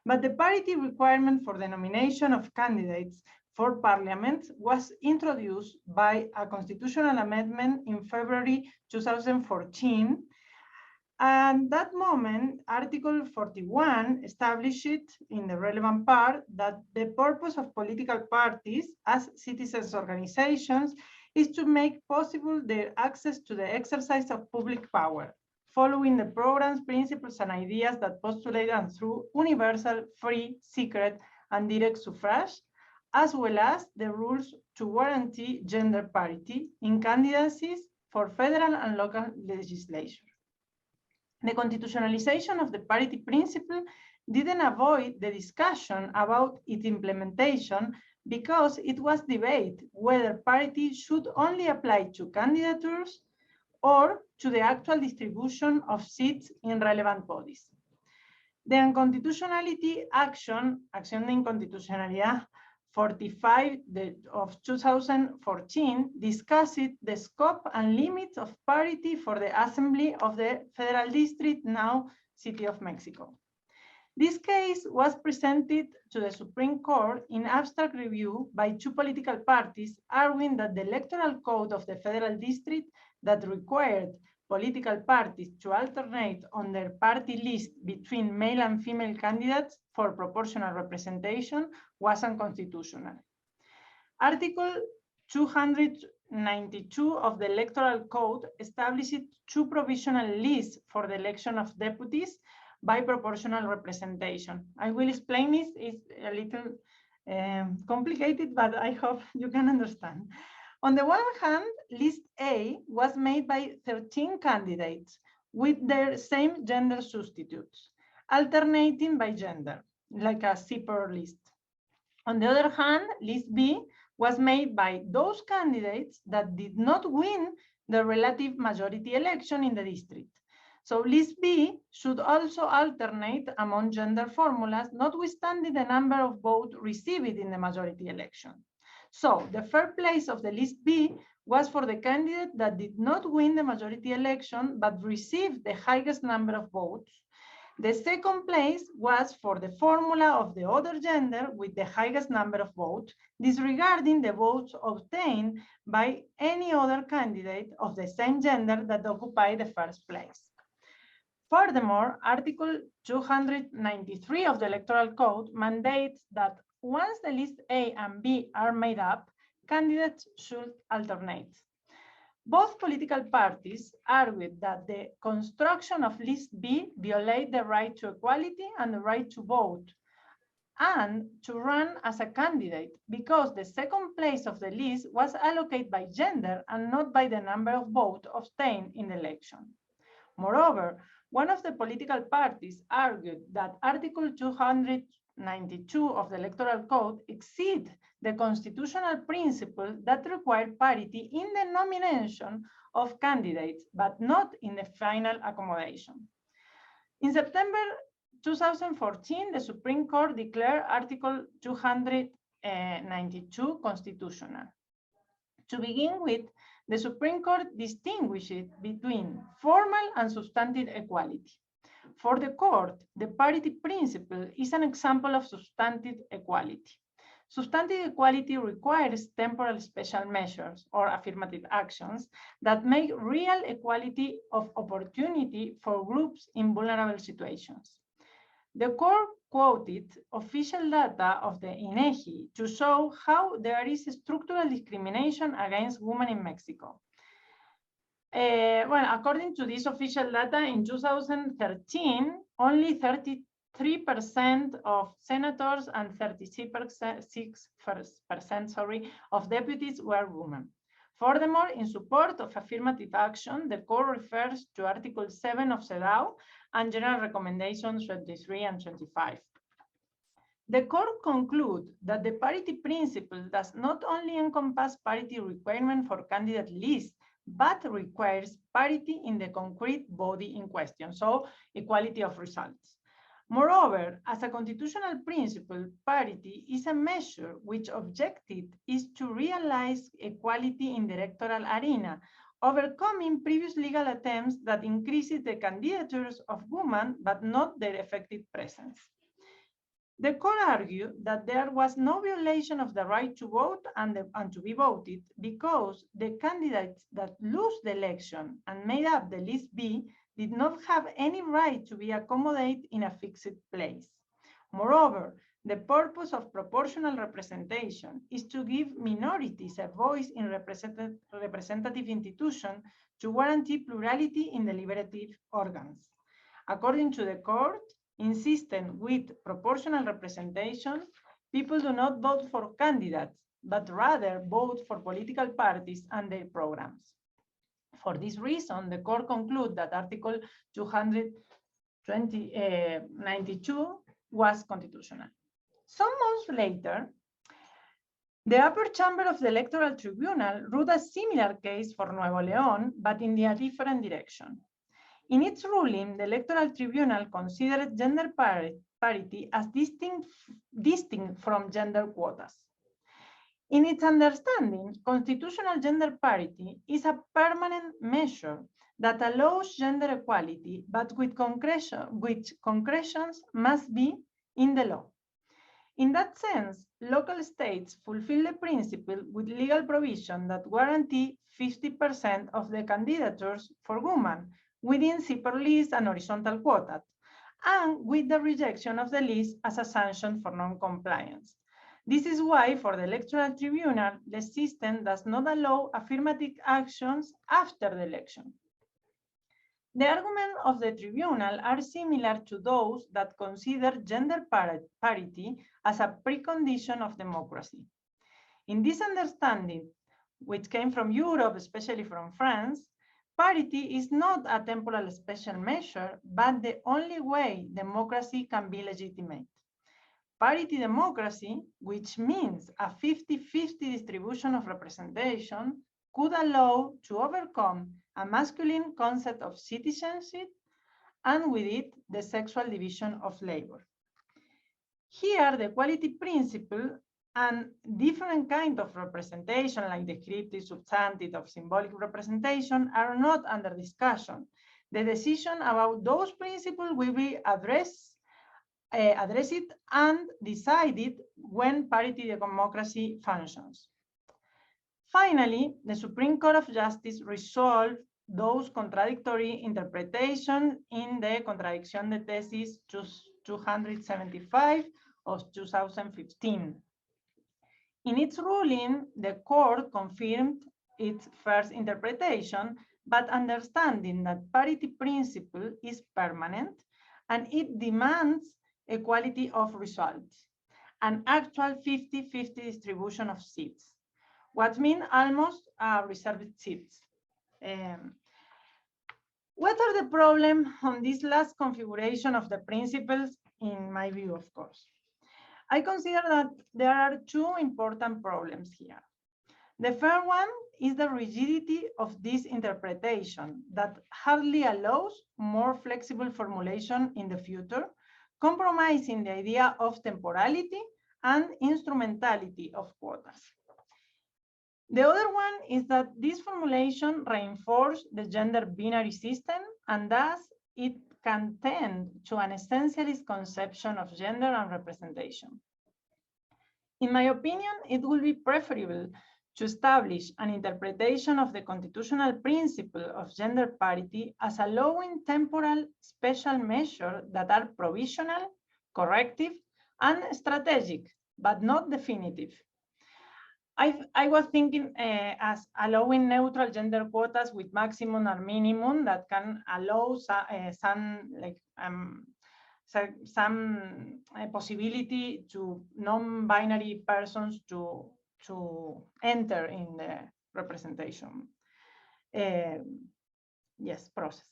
But the parity requirement for the nomination of candidates for parliament was introduced by a constitutional amendment in February 2014. And that moment, Article 41 established in the relevant part that the purpose of political parties as citizens' organizations is to make possible their access to the exercise of public power, following the program's principles and ideas that postulate and through universal, free, secret, and direct suffrage, as well as the rules to guarantee gender parity in candidacies for federal and local legislation. The constitutionalization of the parity principle didn't avoid the discussion about its implementation because it was debated whether parity should only apply to candidatures or to the actual distribution of seats in relevant bodies. The unconstitutionality action, Acción de Inconstitucionalidad 45 of 2014, discussed the scope and limits of parity for the Assembly of the Federal District, now City of Mexico. This case was presented to the Supreme Court in abstract review by two political parties, arguing that the electoral code of the Federal District that required political parties to alternate on their party list between male and female candidates for proportional representation was unconstitutional. Article 292 of the Electoral Code established two provisional lists for the election of deputies by proportional representation. I will explain this. It's a little complicated, but I hope you can understand. On the one hand, list A was made by 13 candidates with their same gender substitutes, alternating by gender, like a zipper list. On the other hand, list B was made by those candidates that did not win the relative majority election in the district. So list B should also alternate among gender formulas, notwithstanding the number of votes received in the majority election. So the first place of the list B was for the candidate that did not win the majority election, but received the highest number of votes. The second place was for the formula of the other gender with the highest number of votes, disregarding the votes obtained by any other candidate of the same gender that occupied the first place. Furthermore, Article 293 of the Electoral Code mandates that once the list A and B are made up, candidates should alternate. Both political parties argued that the construction of list B violates the right to equality and the right to vote and to run as a candidate because the second place of the list was allocated by gender and not by the number of votes obtained in the election. Moreover, one of the political parties argued that Article 292 of the Electoral Code exceeds the constitutional principle that require parity in the nomination of candidates, but not in the final accommodation. In September 2014, the Supreme Court declared Article 292 constitutional. To begin with, the Supreme Court distinguished between formal and substantive equality. For the court, the parity principle is an example of substantive equality. Substantive equality requires temporal special measures or affirmative actions that make real equality of opportunity for groups in vulnerable situations. The court quoted official data of the INEGI to show how there is structural discrimination against women in Mexico. Well, according to this official data, in 2013, only 33% of senators and 36% of deputies were women. Furthermore, in support of affirmative action, the court refers to Article 7 of CEDAW and General Recommendations 23 and 25. The court concludes that the parity principle does not only encompass parity requirement for candidate lists, but requires parity in the concrete body in question, so equality of results. Moreover, as a constitutional principle, parity is a measure which objective is to realize equality in the electoral arena, overcoming previous legal attempts that increases the candidatures of women, but not their effective presence. The court argued that there was no violation of the right to vote and to be voted because the candidates that lose the election and made up the list B did not have any right to be accommodated in a fixed place. Moreover, the purpose of proportional representation is to give minorities a voice in representative institutions to guarantee plurality in deliberative organs. According to the court, insistent with proportional representation, people do not vote for candidates, but rather vote for political parties and their programs. For this reason, the court concluded that Article 292 was constitutional. Some months later, the upper chamber of the Electoral Tribunal ruled a similar case for Nuevo León, but in a different direction. In its ruling, the Electoral Tribunal considered gender parity as distinct from gender quotas. In its understanding, constitutional gender parity is a permanent measure that allows gender equality, but which concretions must be in the law. In that sense, local states fulfill the principle with legal provision that guarantee 50% of the candidatures for women within zipper lists and horizontal quotas, and with the rejection of the list as a sanction for non-compliance. This is why, for the Electoral Tribunal, the system does not allow affirmative actions after the election. The arguments of the tribunal are similar to those that consider gender parity as a precondition of democracy. In this understanding, which came from Europe, especially from France, parity is not a temporal special measure, but the only way democracy can be legitimate. Parity democracy, which means a 50-50 distribution of representation, could allow to overcome a masculine concept of citizenship and with it, the sexual division of labor. Here, the equality principle and different kind of representation, like descriptive, substantive, or symbolic representation, are not under discussion. The decision about those principles will be addressed and decided when parity democracy functions. Finally, the Supreme Court of Justice resolved those contradictory interpretations in the Contradicción de Tesis 275 of 2015. In its ruling, the court confirmed its first interpretation, but understanding that parity principle is permanent and it demands equality of results, an actual 50-50 distribution of seats, what means almost reserved seats. What are the problems on this last configuration of the principles, in my view, of course? I consider that there are two important problems here. The first one is the rigidity of this interpretation that hardly allows more flexible formulation in the future, compromising the idea of temporality and instrumentality of quotas. The other one is that this formulation reinforces the gender binary system, and thus it can tend to an essentialist conception of gender and representation. In my opinion, it will be preferable to establish an interpretation of the constitutional principle of gender parity as allowing temporal special measures that are provisional, corrective, and strategic, but not definitive. I was thinking as allowing neutral gender quotas with maximum or minimum that can allow some possibility to non-binary persons to enter in the representation process.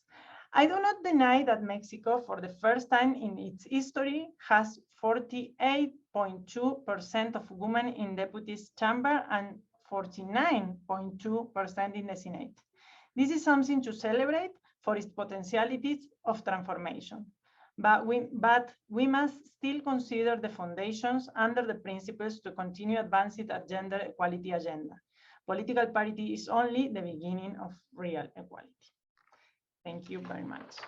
I do not deny that Mexico, for the first time in its history, has 48.2% of women in deputies chamber and 49.2% in the Senate. This is something to celebrate for its potentialities of transformation. But we must still consider the foundations under the principles to continue advancing a gender equality agenda. Political parity is only the beginning of real equality. Thank you very much.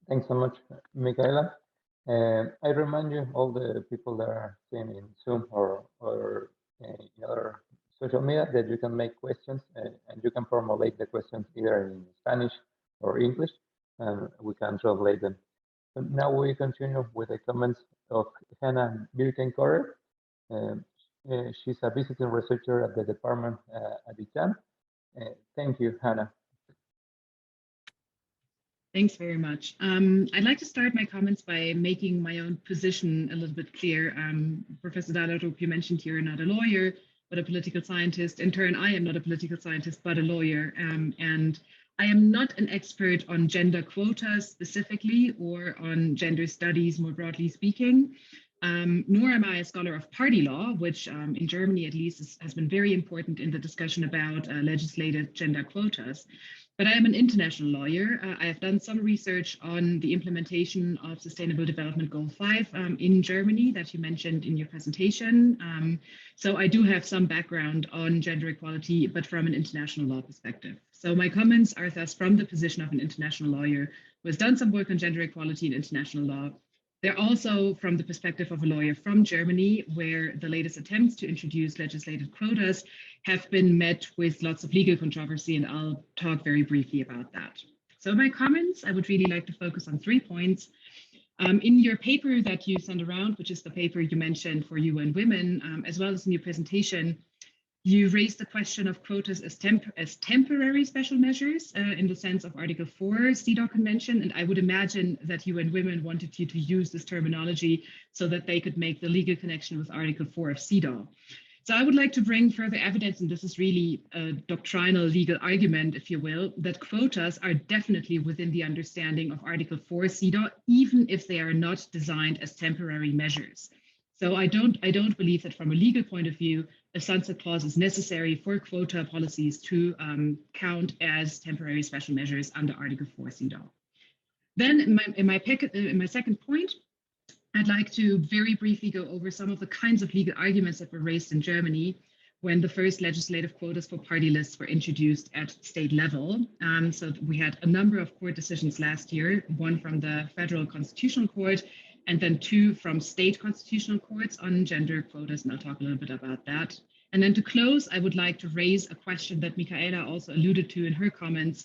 Thanks so much, Micaela. I remind you, all the people that are seeing in Zoom or in other social media, that you can make questions and you can formulate the questions either in Spanish or English, and we can translate them. So now we continue with the comments of Hannah Birkenkötter. She's a visiting researcher at the department at ITAM. Thank you, Hannah. Thanks very much. I'd like to start my comments by making my own position a little bit clear. Professor Dahlerup, you mentioned you're not a lawyer, but a political scientist. In turn, I am not a political scientist, but a lawyer. And I am not an expert on gender quotas specifically, or on gender studies more broadly speaking, nor am I a scholar of party law, which in Germany at least has been very important in the discussion about legislated gender quotas. But I am an international lawyer. I have done some research on the implementation of Sustainable Development Goal 5 in Germany that you mentioned in your presentation. So I do have some background on gender equality, but from an international law perspective. So my comments are thus from the position of an international lawyer who has done some work on gender equality in international law. They're also from the perspective of a lawyer from Germany, where the latest attempts to introduce legislated quotas have been met with lots of legal controversy, and I'll talk very briefly about that. So my comments, I would really like to focus on 3 points. In your paper that you sent around, which is the paper you mentioned for UN Women, as well as in your presentation, you raised the question of quotas as temporary special measures in the sense of Article 4 CEDAW Convention. And I would imagine that UN Women wanted you to use this terminology so that they could make the legal connection with Article 4 of CEDAW. So I would like to bring further evidence, and this is really a doctrinal legal argument, if you will, that quotas are definitely within the understanding of Article 4 CEDAW, even if they are not designed as temporary measures. So I don't believe that from a legal point of view, a sunset clause is necessary for quota policies to count as temporary special measures under Article 4 CEDAW. Then in my second point, I'd like to very briefly go over some of the kinds of legal arguments that were raised in Germany when the first legislative quotas for party lists were introduced at state level. So we had a number of court decisions last year, one from the Federal Constitutional Court, and then two from state constitutional courts on gender quotas, and I'll talk a little bit about that. And then to close, I would like to raise a question that Micaela also alluded to in her comments,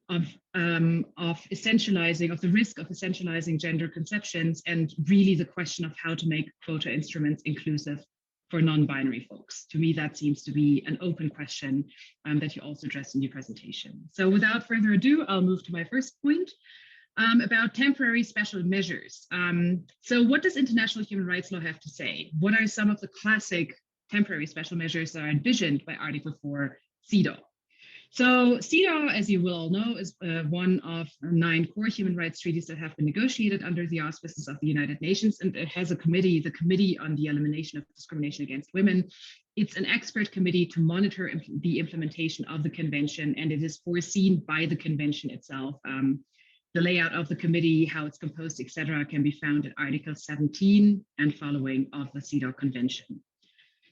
of essentializing, of the risk of essentializing gender conceptions, and really the question of how to make quota instruments inclusive for non-binary folks. To me, that seems to be an open question that you also addressed in your presentation. So without further ado, I'll move to my first point about temporary special measures. So what does international human rights law have to say? What are some of the classic temporary special measures that are envisioned by Article 4 CEDAW? So CEDAW, as you will all know, is one of 9 core human rights treaties that have been negotiated under the auspices of the United Nations, and it has a committee, the Committee on the Elimination of Discrimination Against Women. It's an expert committee to monitor the implementation of the convention, and it is foreseen by the convention itself. The layout of the committee, how it's composed, etc., can be found in Article 17 and following of the CEDAW Convention.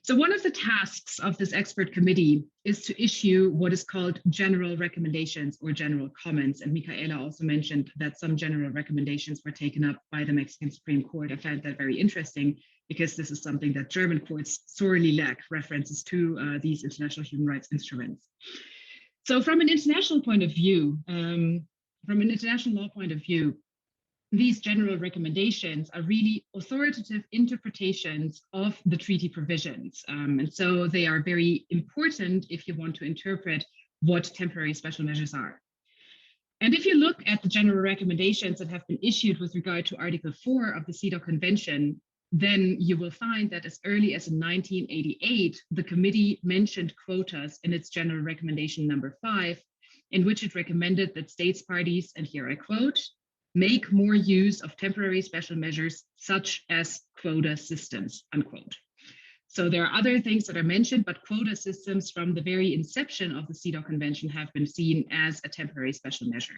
So one of the tasks of this expert committee is to issue what is called general recommendations or general comments. And Micaela also mentioned that some general recommendations were taken up by the Mexican Supreme Court. I found that very interesting because this is something that German courts sorely lack, references to these international human rights instruments. So from an international point of view, from an international law point of view, these general recommendations are really authoritative interpretations of the treaty provisions. And so they are very important if you want to interpret what temporary special measures are. And if you look at the general recommendations that have been issued with regard to Article 4 of the CEDAW Convention, then you will find that as early as in 1988, the committee mentioned quotas in its general recommendation number 5, in which it recommended that states parties, and here I quote, make more use of temporary special measures such as quota systems, unquote. So there are other things that are mentioned, but quota systems from the very inception of the CEDAW Convention have been seen as a temporary special measure.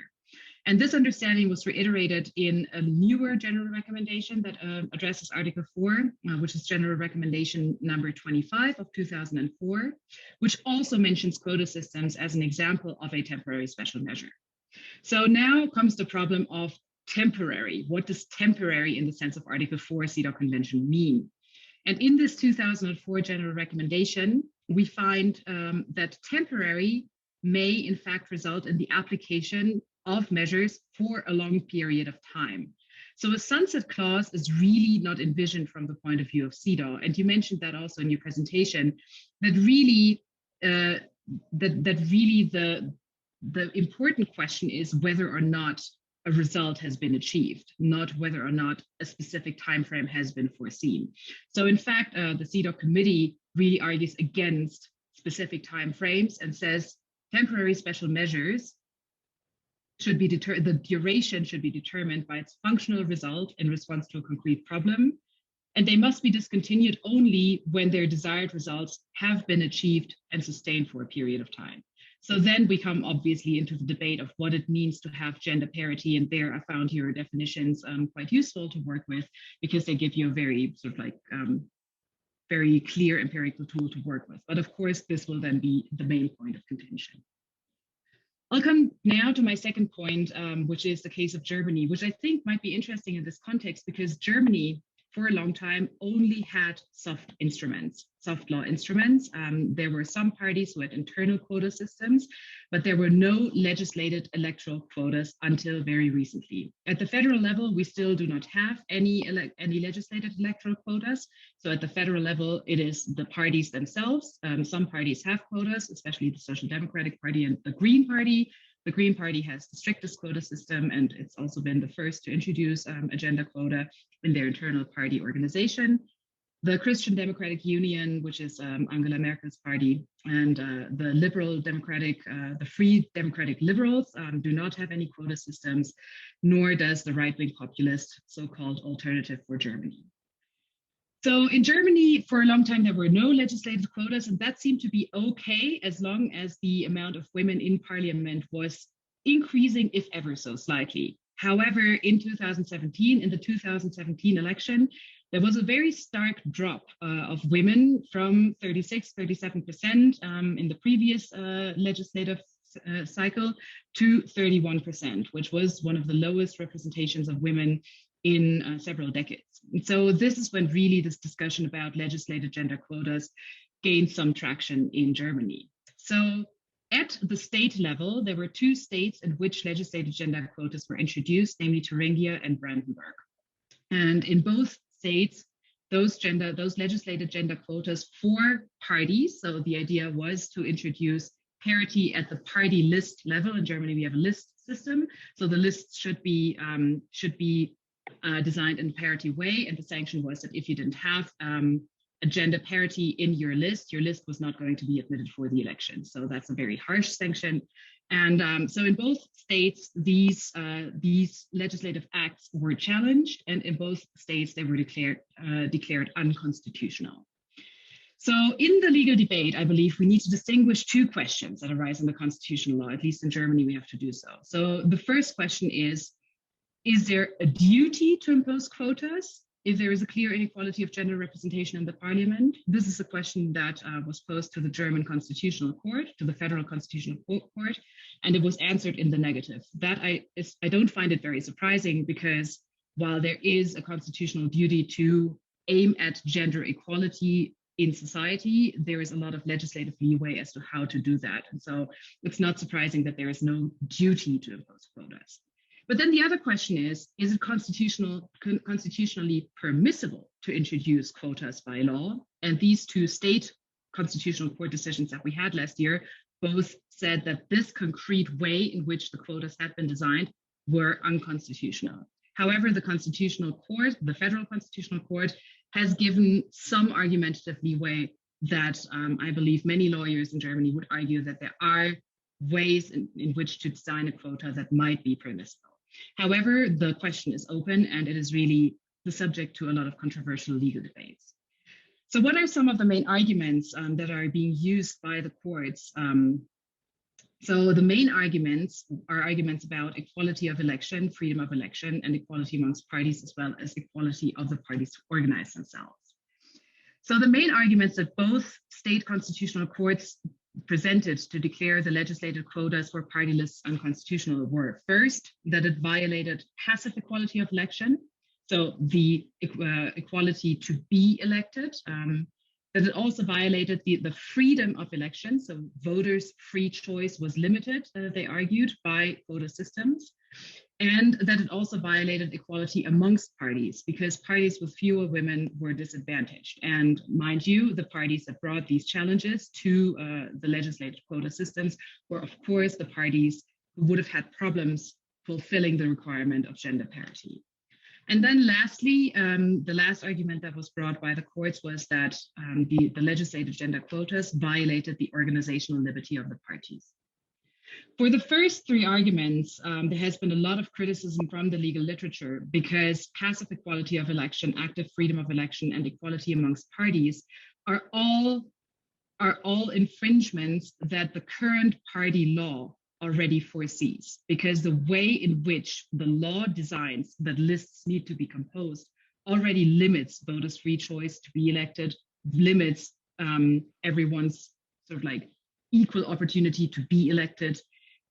And this understanding was reiterated in a newer general recommendation that addresses Article 4, which is General Recommendation number 25 of 2004, which also mentions quota systems as an example of a temporary special measure. So now comes the problem of temporary. What does temporary in the sense of Article 4 CEDAW Convention mean? And in this 2004 general recommendation, we find that temporary may in fact result in the application of measures for a long period of time. So a sunset clause is really not envisioned from the point of view of CEDAW. And you mentioned that also in your presentation, that really the important question is whether or not a result has been achieved, not whether or not a specific time frame has been foreseen. So in fact, the CEDAW committee really argues against specific time frames and says temporary special measures should be the duration should be determined by its functional result in response to a concrete problem, and they must be discontinued only when their desired results have been achieved and sustained for a period of time. So then we come obviously into the debate of what it means to have gender parity, and there I found your definitions quite useful to work with because they give you a very sort of like very clear empirical tool to work with. But of course, this will then be the main point of contention. I'll come now to my second point, which is the case of Germany, which I think might be interesting in this context because Germany, for a long time, only had soft law instruments. There were some parties who had internal quota systems, but there were no legislated electoral quotas until very recently. At the federal level, we still do not have any legislated electoral quotas. So at the federal level, it is the parties themselves. Some parties have quotas, especially the Social Democratic Party and the Green Party. The Green Party has the strictest quota system, and it's also been the first to introduce a gender quota in their internal party organization. the Christian Democratic Union, which is Angela Merkel's party, and the Liberal Democratic, the Free Democratic Liberals do not have any quota systems, nor does the right-wing populist so-called Alternative for Germany. So in Germany, for a long time, there were no legislative quotas, and that seemed to be okay as long as the amount of women in parliament was increasing, if ever so slightly. However, in 2017, in the 2017 election, there was a very stark drop of women from 37% in the previous legislative cycle to 31%, which was one of the lowest representations of women in several decades. And so this is when really this discussion about legislated gender quotas gained some traction in Germany. So at the state level, there were 2 states in which legislated gender quotas were introduced, namely Thuringia and Brandenburg. And in both states, those legislated gender quotas for parties. So the idea was to introduce parity at the party list level. In Germany, we have a list system. So the lists should be designed in a parity way. And the sanction was that if you didn't have a gender parity in your list was not going to be admitted for the election. So that's a very harsh sanction. And so in both states, these legislative acts were challenged, and in both states, they were declared unconstitutional. So in the legal debate, I believe we need to distinguish 2 questions that arise in the constitutional law. At least in Germany, we have to do so. So the first question is there a duty to impose quotas if there is a clear inequality of gender representation in the parliament? This is a question that was posed to the German Constitutional Court, to the Federal Constitutional Court, and it was answered in the negative. That I don't find it very surprising, because while there is a constitutional duty to aim at gender equality in society, there is a lot of legislative leeway as to how to do that. And so it's not surprising that there is no duty to impose quotas. But then the other question is it constitutionally permissible to introduce quotas by law? And these 2 state constitutional court decisions that we had last year both said that this concrete way in which the quotas had been designed were unconstitutional. However, the Constitutional Court, the Federal Constitutional Court, has given some argumentative leeway that I believe many lawyers in Germany would argue that there are ways in which to design a quota that might be permissible. However, the question is open, and it is really the subject to a lot of controversial legal debates. So what are some of the main arguments that are being used by the courts? So the main arguments are arguments about equality of election, freedom of election, and equality amongst parties, as well as equality of the parties to organize themselves. So the main arguments that both state constitutional courts presented to declare the legislative quotas for party lists unconstitutional were, first, that it violated passive equality of election, so the equality to be elected, that it also violated the freedom of election, so voters' free choice was limited, they argued, by quota systems, and that it also violated equality amongst parties, because parties with fewer women were disadvantaged. And mind you, the parties that brought these challenges to the legislative quota systems were, of course, the parties who would have had problems fulfilling the requirement of gender parity. And then lastly, the last argument that was brought by the courts was that the legislative gender quotas violated the organizational liberty of the parties. For the first 3 arguments, there has been a lot of criticism from the legal literature, because passive equality of election, active freedom of election, and equality amongst parties are all infringements that the current party law already foresees, because the way in which the law designs that lists need to be composed already limits voters' free choice to be elected, limits everyone's sort of like equal opportunity to be elected.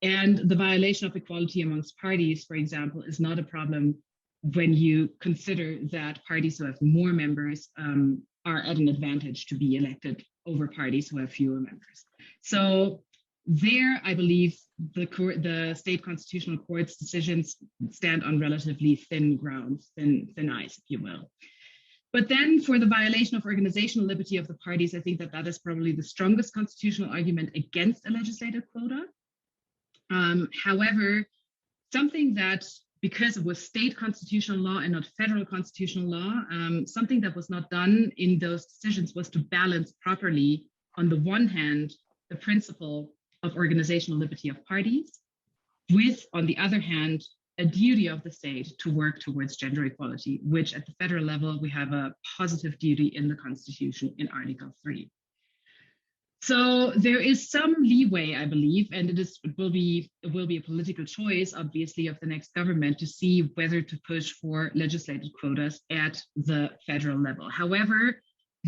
And the violation of equality amongst parties, for example, is not a problem when you consider that parties who have more members are at an advantage to be elected over parties who have fewer members. So there, I believe the state constitutional court's decisions stand on relatively thin ground, thin ice, if you will. But then for the violation of organizational liberty of the parties, I think that is probably the strongest constitutional argument against a legislative quota. However, something that because it was state constitutional law and not federal constitutional law, something that was not done in those decisions was to balance properly, on the one hand, the principle of organizational liberty of parties, with, on the other hand, a duty of the state to work towards gender equality, which at the federal level, we have a positive duty in the Constitution in Article 3. So there is some leeway, I believe, and it will be a political choice, obviously, of the next government to see whether to push for legislative quotas at the federal level. However,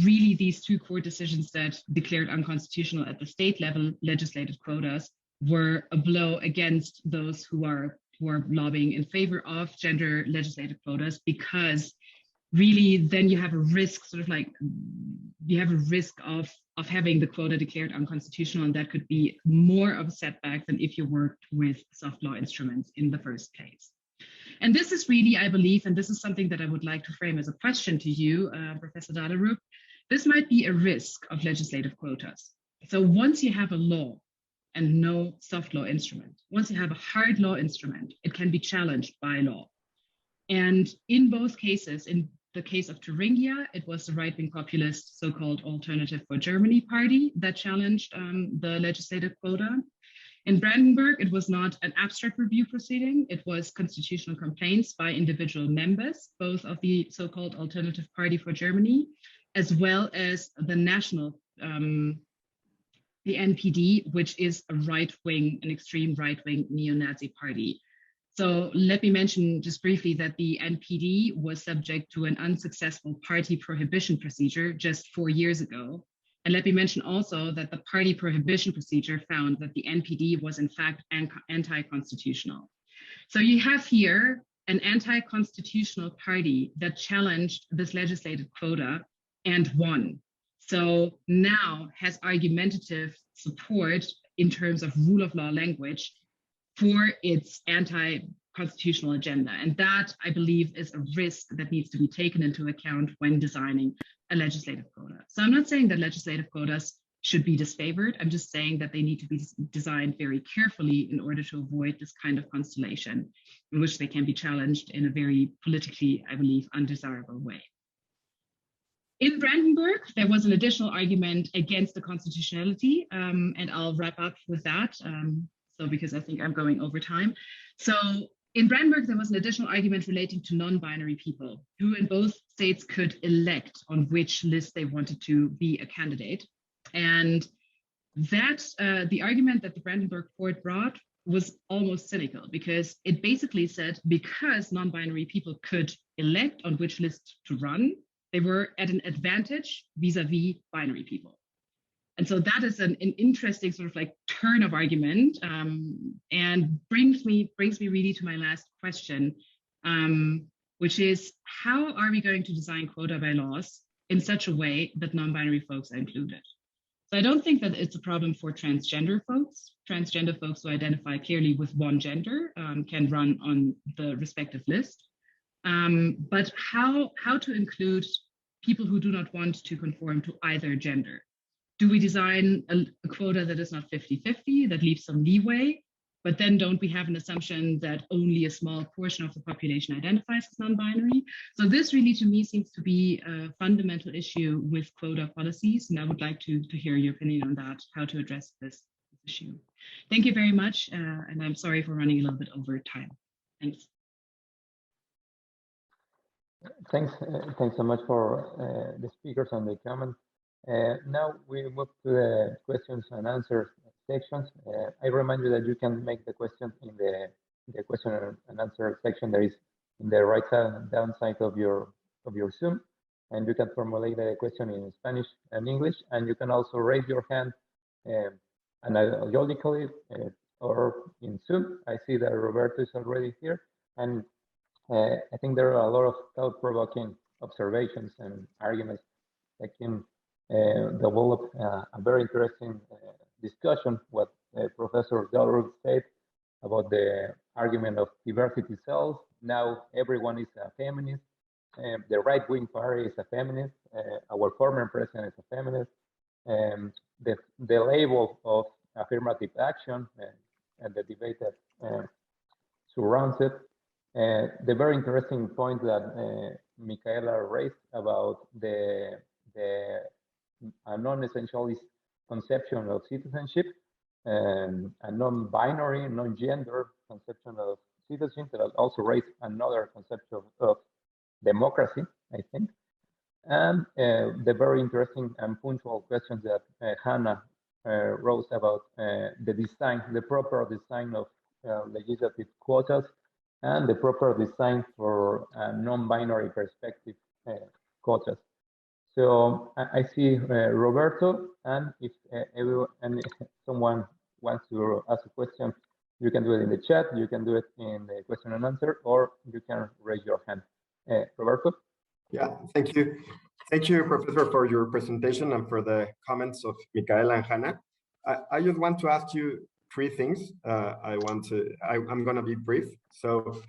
really these two court decisions that declared unconstitutional at the state level legislative quotas were a blow against those who are lobbying in favor of gender legislative quotas, because really then you have a risk, of having the quota declared unconstitutional, and that could be more of a setback than if you worked with soft law instruments in the first place. And this is really, I believe, and this is something that I would like to frame as a question to you, Professor Dahlerup, this might be a risk of legislative quotas. So once you have a law and no soft law instrument, once you have a hard law instrument, it can be challenged by law. And in both cases, in the case of Thuringia, it was the right-wing populist so-called Alternative for Germany party that challenged the legislative quota. In Brandenburg, it was not an abstract review proceeding, it was constitutional complaints by individual members, both of the so-called Alternative Party for Germany, as well as the national, the NPD, which is a right-wing, an extreme right-wing neo-Nazi party. So let me mention just briefly that the NPD was subject to an unsuccessful party prohibition procedure just 4 years ago. And let me mention also that the party prohibition procedure found that the NPD was in fact anti-constitutional. So you have here an anti-constitutional party that challenged this legislative quota and won. So now has argumentative support in terms of rule of law language for its anti-constitutional agenda. And that, I believe, is a risk that needs to be taken into account when designing a legislative quota. So I'm not saying that legislative quotas should be disfavored. I'm just saying that they need to be designed very carefully in order to avoid this kind of constellation in which they can be challenged in a very politically, I believe, undesirable way. In Brandenburg, there was an additional argument against the constitutionality, and I'll wrap up with that. Because I think I'm going over time. So in Brandenburg, there was an additional argument relating to non-binary people who in both states could elect on which list they wanted to be a candidate. And that the argument that the Brandenburg court brought was almost cynical, because it basically said because non-binary people could elect on which list to run, they were at an advantage vis-a-vis binary people. And so that is an interesting sort of like turn of argument, and brings me really to my last question, which is how are we going to design quota bylaws in such a way that non-binary folks are included? So I don't think that it's a problem for transgender folks. Transgender folks who identify clearly with one gender can run on the respective list. But how to include people who do not want to conform to either gender? Do we design a quota that is not 50-50, that leaves some leeway, but then don't we have an assumption that only a small portion of the population identifies as non-binary? So this really, to me, seems to be a fundamental issue with quota policies, and I would like to hear your opinion on that, how to address this issue. Thank you very much, and I'm sorry for running a little bit over time. Thanks. Thanks so much for the speakers and the comments. Now we move to the questions and answers sections. I remind you that you can make the question in the question and answer section that is in the right down side of your Zoom, and you can formulate the question in Spanish and English, and you can also raise your hand analogically or in Zoom. I see that Roberto is already here, and I think there are a lot of thought-provoking observations and arguments that can develop a very interesting discussion. What Professor Dahlerup said about the argument of diversity sells. Now everyone is a feminist. The right-wing party is a feminist. Our former president is a feminist. The label of affirmative action and the debate that surrounds it The very interesting point that Micaela raised about the non-essentialist conception of citizenship, a non-binary, non-gender conception of citizenship that also raised another concept of democracy, I think. And the very interesting and punctual questions that Hannah wrote about the design, the proper design of legislative quotas and the proper design for non-binary perspective quotas. So I see Roberto, and if someone wants to ask a question, you can do it in the chat, you can do it in the question and answer, or you can raise your hand. Roberto? Yeah, thank you. Thank you, Professor, for your presentation and for the comments of Micaela and Hannah. I just want to ask you three things. I'm going to be brief. So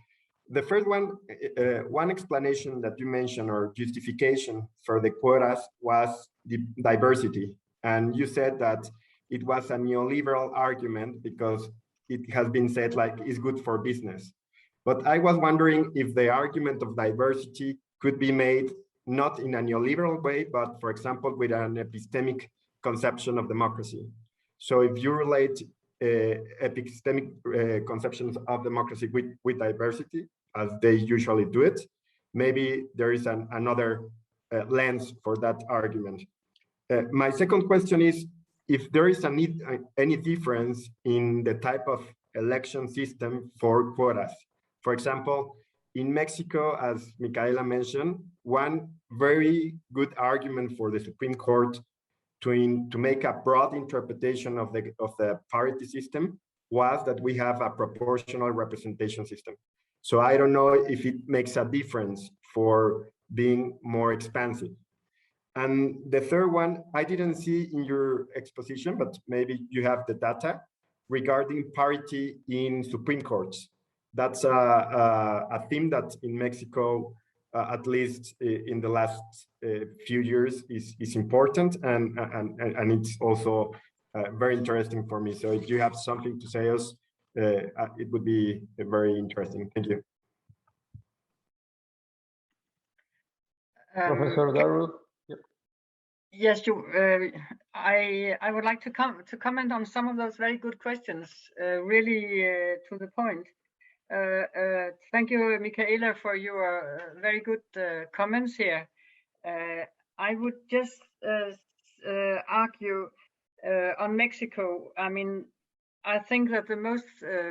the first one explanation that you mentioned or justification for the quotas was the diversity. And you said that it was a neoliberal argument because it has been said like it's good for business. But I was wondering if the argument of diversity could be made not in a neoliberal way, but for example, with an epistemic conception of democracy. So if you relate epistemic conceptions of democracy with diversity, as they usually do it, maybe there is another lens for that argument. My second question is, if there is any difference in the type of election system for quotas. For example, in Mexico, as Micaela mentioned, one very good argument for the Supreme Court to make a broad interpretation of the parity system was that we have a proportional representation system. So I don't know if it makes a difference for being more expansive. And the third one, I didn't see in your exposition, but maybe you have the data regarding parity in Supreme Courts. That's a theme that in Mexico, at least in the last few years, is important, and it's also very interesting for me. So if you have something to say us, it would be very interesting. Thank you. Professor Dahlerup. Yep. Yes, I would like to comment on some of those very good questions, really to the point. Thank you, Micaela, for your very good comments here. I would just argue on Mexico. I mean, I think that the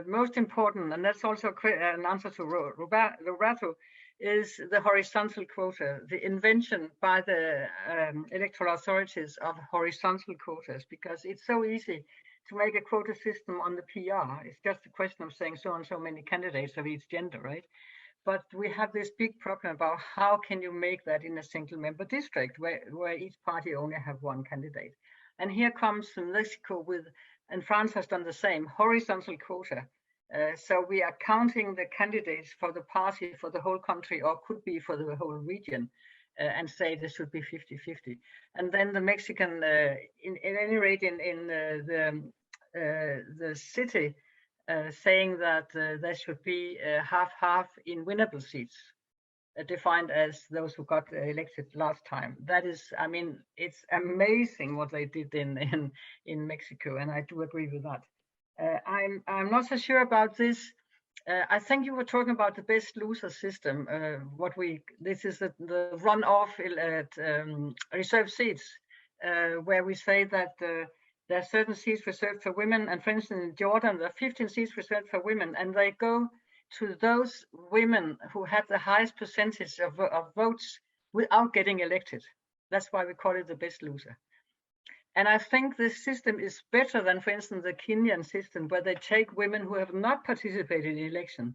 most important, and that's also an answer to Roberto, is the horizontal quota, the invention by the electoral authorities of horizontal quotas, because it's so easy to make a quota system on the PR. It's just a question of saying so and so many candidates of each gender, right? But we have this big problem about how can you make that in a single member district where each party only have one candidate. And here comes Mexico with, and France has done the same, horizontal quota. So we are counting the candidates for the party for the whole country, or could be for the whole region, and say this should be 50-50. And then the Mexican, in any rate, in the city, saying that there should be half-half in winnable seats, defined as those who got elected last time. That is, I mean, it's amazing what they did in Mexico, and I do agree with that. I'm not so sure about this. I think you were talking about the best loser system. This is the runoff at reserved seats, where we say that there are certain seats reserved for women, and for instance in Jordan there are 15 seats reserved for women, and they go to those women who had the highest percentage of votes without getting elected. That's why we call it the best loser. And I think this system is better than, for instance, the Kenyan system, where they take women who have not participated in election,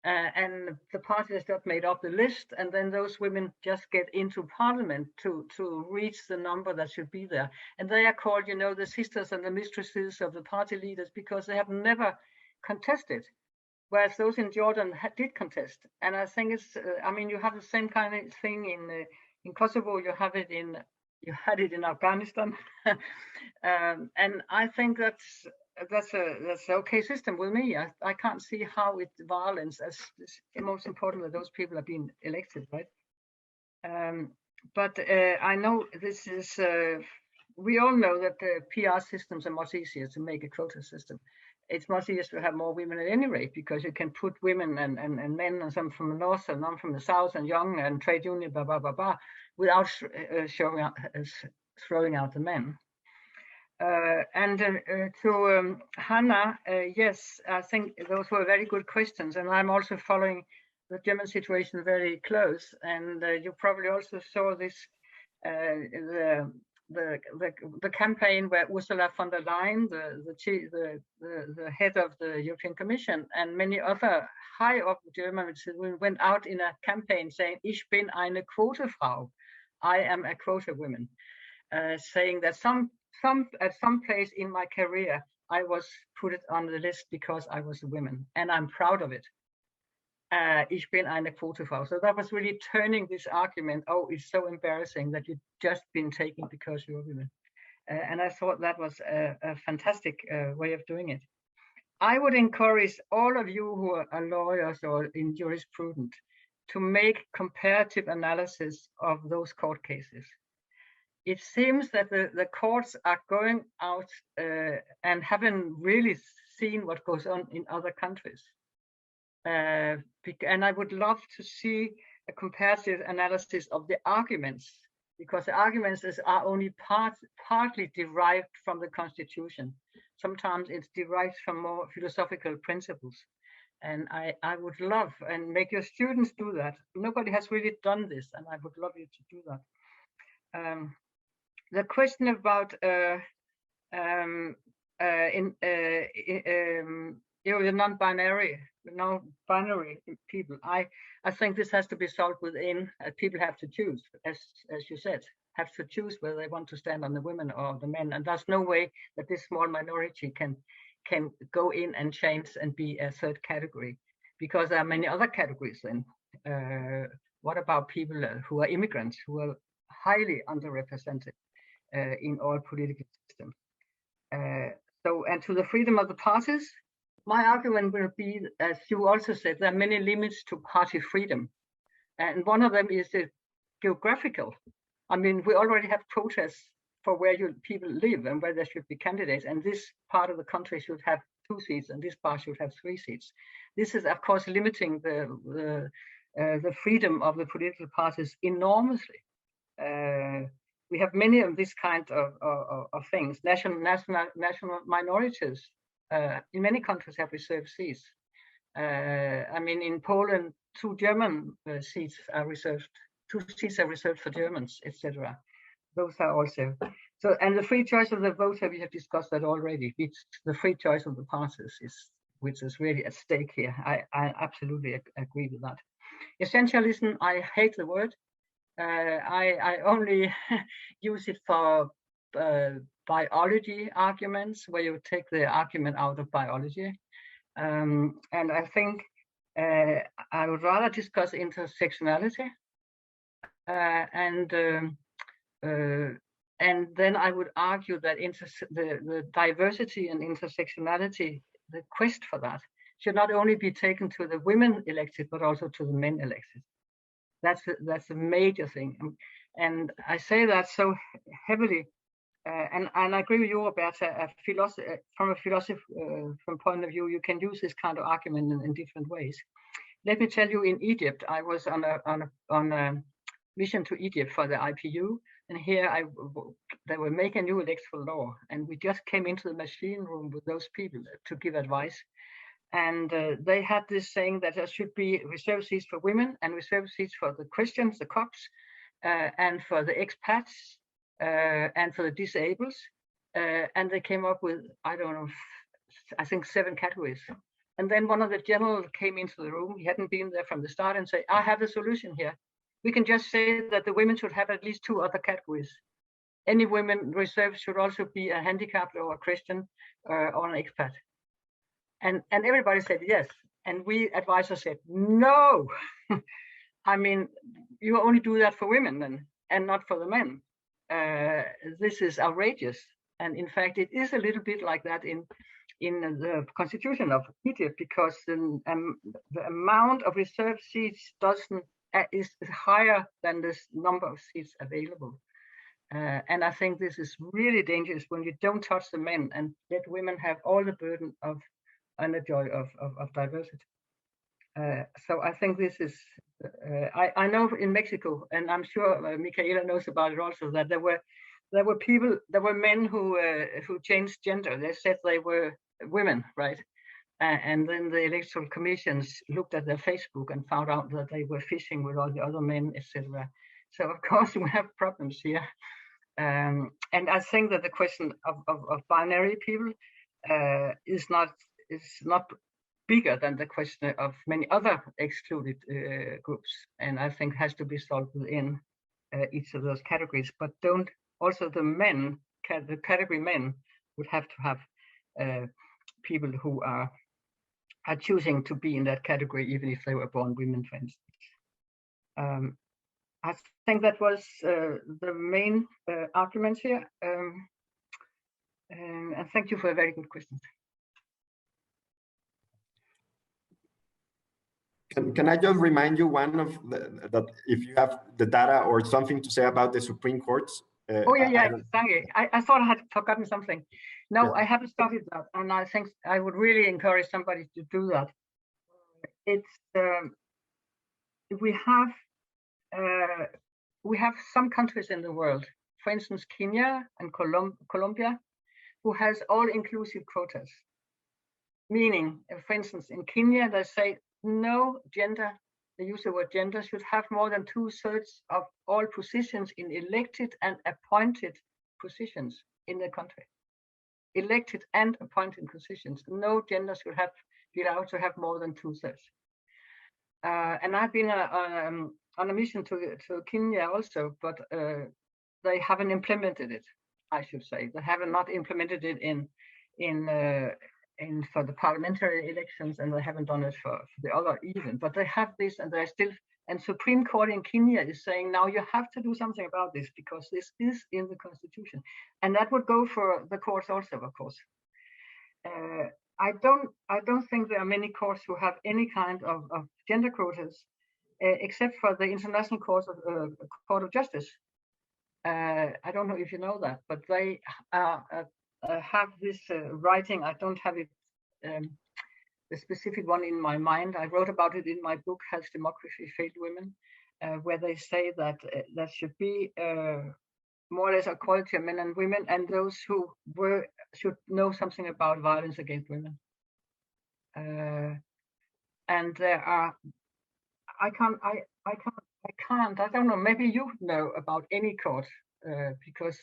and the party has not made up the list, and then those women just get into parliament to reach the number that should be there. And they are called, you know, the sisters and the mistresses of the party leaders, because they have never contested, whereas those in Jordan did contest. And I think it's, I mean, you have the same kind of thing in Kosovo. You had it in Afghanistan, and I think that's that's an okay system with me. I can't see how it violates as most important that those people are being elected, right? But I know this is. We all know that the PR systems are much easier to make a quota system. It's much easier to have more women at any rate because you can put women and men and some from the north and some from the south and young and trade union, blah blah blah blah, without throwing out the men. To Hannah, yes, I think those were very good questions, and I'm also following the German situation very close. And you probably also saw this the campaign where Ursula von der Leyen, the head of the European Commission, and many other high up Germans went out in a campaign saying, "Ich bin eine Quotefrau," I am a quota woman, saying that at some place in my career I was put it on the list because I was a woman, and I'm proud of it. Ich bin eine Quotefrau. So that was really turning this argument, oh, it's so embarrassing that you've just been taken because you're a woman. And I thought that was a fantastic way of doing it. I would encourage all of you who are lawyers or in jurisprudence to make comparative analysis of those court cases. It seems that the courts are going out and haven't really seen what goes on in other countries. And I would love to see a comparative analysis of the arguments, because the arguments are only partly derived from the Constitution. Sometimes it's derived from more philosophical principles. And I would love, and make your students do that. Nobody has really done this, and I would love you to do that. The question about the non-binary people, I think this has to be solved within. People have to choose, as you said, have to choose whether they want to stand on the women or the men, and there's no way that this small minority can go in and change and be a third category, because there are many other categories then. What about people who are immigrants, who are highly underrepresented in all political systems? And to the freedom of the parties, my argument will be, as you also said, there are many limits to party freedom. And one of them is the geographical. I mean, we already have protests for where people live and where there should be candidates. And this part of the country should have 2 seats and this part should have 3 seats. This is, of course, limiting the freedom of the political parties enormously. We have many of these kind of things. National minorities in many countries have reserved seats. I mean, in Poland, 2 German seats are reserved. 2 seats are reserved for Germans, etc. Those are also so. And the free choice of the voter, we have discussed that already. It's the free choice of the parties which is really at stake here. I absolutely agree with that. Essentialism, I hate the word. I only use it for biology arguments, where you take the argument out of biology. And I think I would rather discuss intersectionality. And then I would argue that the diversity and intersectionality, the quest for that, should not only be taken to the women elected, but also to the men elected. That's a major thing, and I say that so heavily, and I agree with you, Roberta. From a philosophy point of view, you can use this kind of argument in different ways. Let me tell you, in Egypt, I was on a mission to Egypt for the IPU, and here they were making a new electoral law, and we just came into the machine room with those people to give advice. And they had this saying that there should be reserved seats for women and reserved seats for the Christians, the Copts, and for the expats, and for the disabled. And they came up with, I don't know, I think 7 categories. And then one of the generals came into the room. He hadn't been there from the start, and said, I have a solution here. We can just say that the women should have at least 2 other categories. Any women reserved should also be a handicapped or a Christian or an expat. And everybody said yes. And we advisors said, no. I mean, you only do that for women then, and not for the men. This is outrageous. And in fact, it is a little bit like that in in the constitution of Egypt, because the amount of reserved seats is higher than the number of seats available. And I think this is really dangerous when you don't touch the men and let women have all the burden of and the joy of diversity. So I think this is, I know in Mexico, and I'm sure Micaela knows about it also, that there were men who changed gender. They said they were women, right? And then the electoral commissions looked at their Facebook and found out that they were fishing with all the other men, etc. So of course we have problems here. And I think that the question of binary people is not bigger than the question of many other excluded groups, and I think has to be solved within each of those categories. But also the men, the category men, would have to have people who are choosing to be in that category, even if they were born women, for instance. I think that was the main arguments here. And thank you for a very good question. Can I just remind you one of that if you have the data or something to say about the Supreme Courts? Oh yeah, thank you. I thought I had forgotten something. No, Yeah. I haven't studied that, and I think I would really encourage somebody to do that. It's we have some countries in the world, for instance, Kenya and Colombia, who has all-inclusive quotas. Meaning, for instance, in Kenya, they say no gender, the use of word gender should have more than 2/3 of all positions in elected and appointed positions in the country. Elected and appointed positions. No gender should be allowed to have more than 2/3. And I've been on a mission to Kenya also, but they haven't implemented it, I should say. They haven't not implemented it for the parliamentary elections, and they haven't done it for the other even. But they have this, and they're still. And Supreme Court in Kenya is saying now you have to do something about this because this is in the constitution, and that would go for the courts also, of course. I don't think there are many courts who have any kind of gender quotas, except for the International Court of Justice. I don't know if you know that, but they have this writing. I don't have it, the specific one in my mind. I wrote about it in my book, Has Democracy Failed Women, where they say that there should be more or less equality of men and women, and those who should know something about violence against women. And there are, I don't know, maybe you know about any court because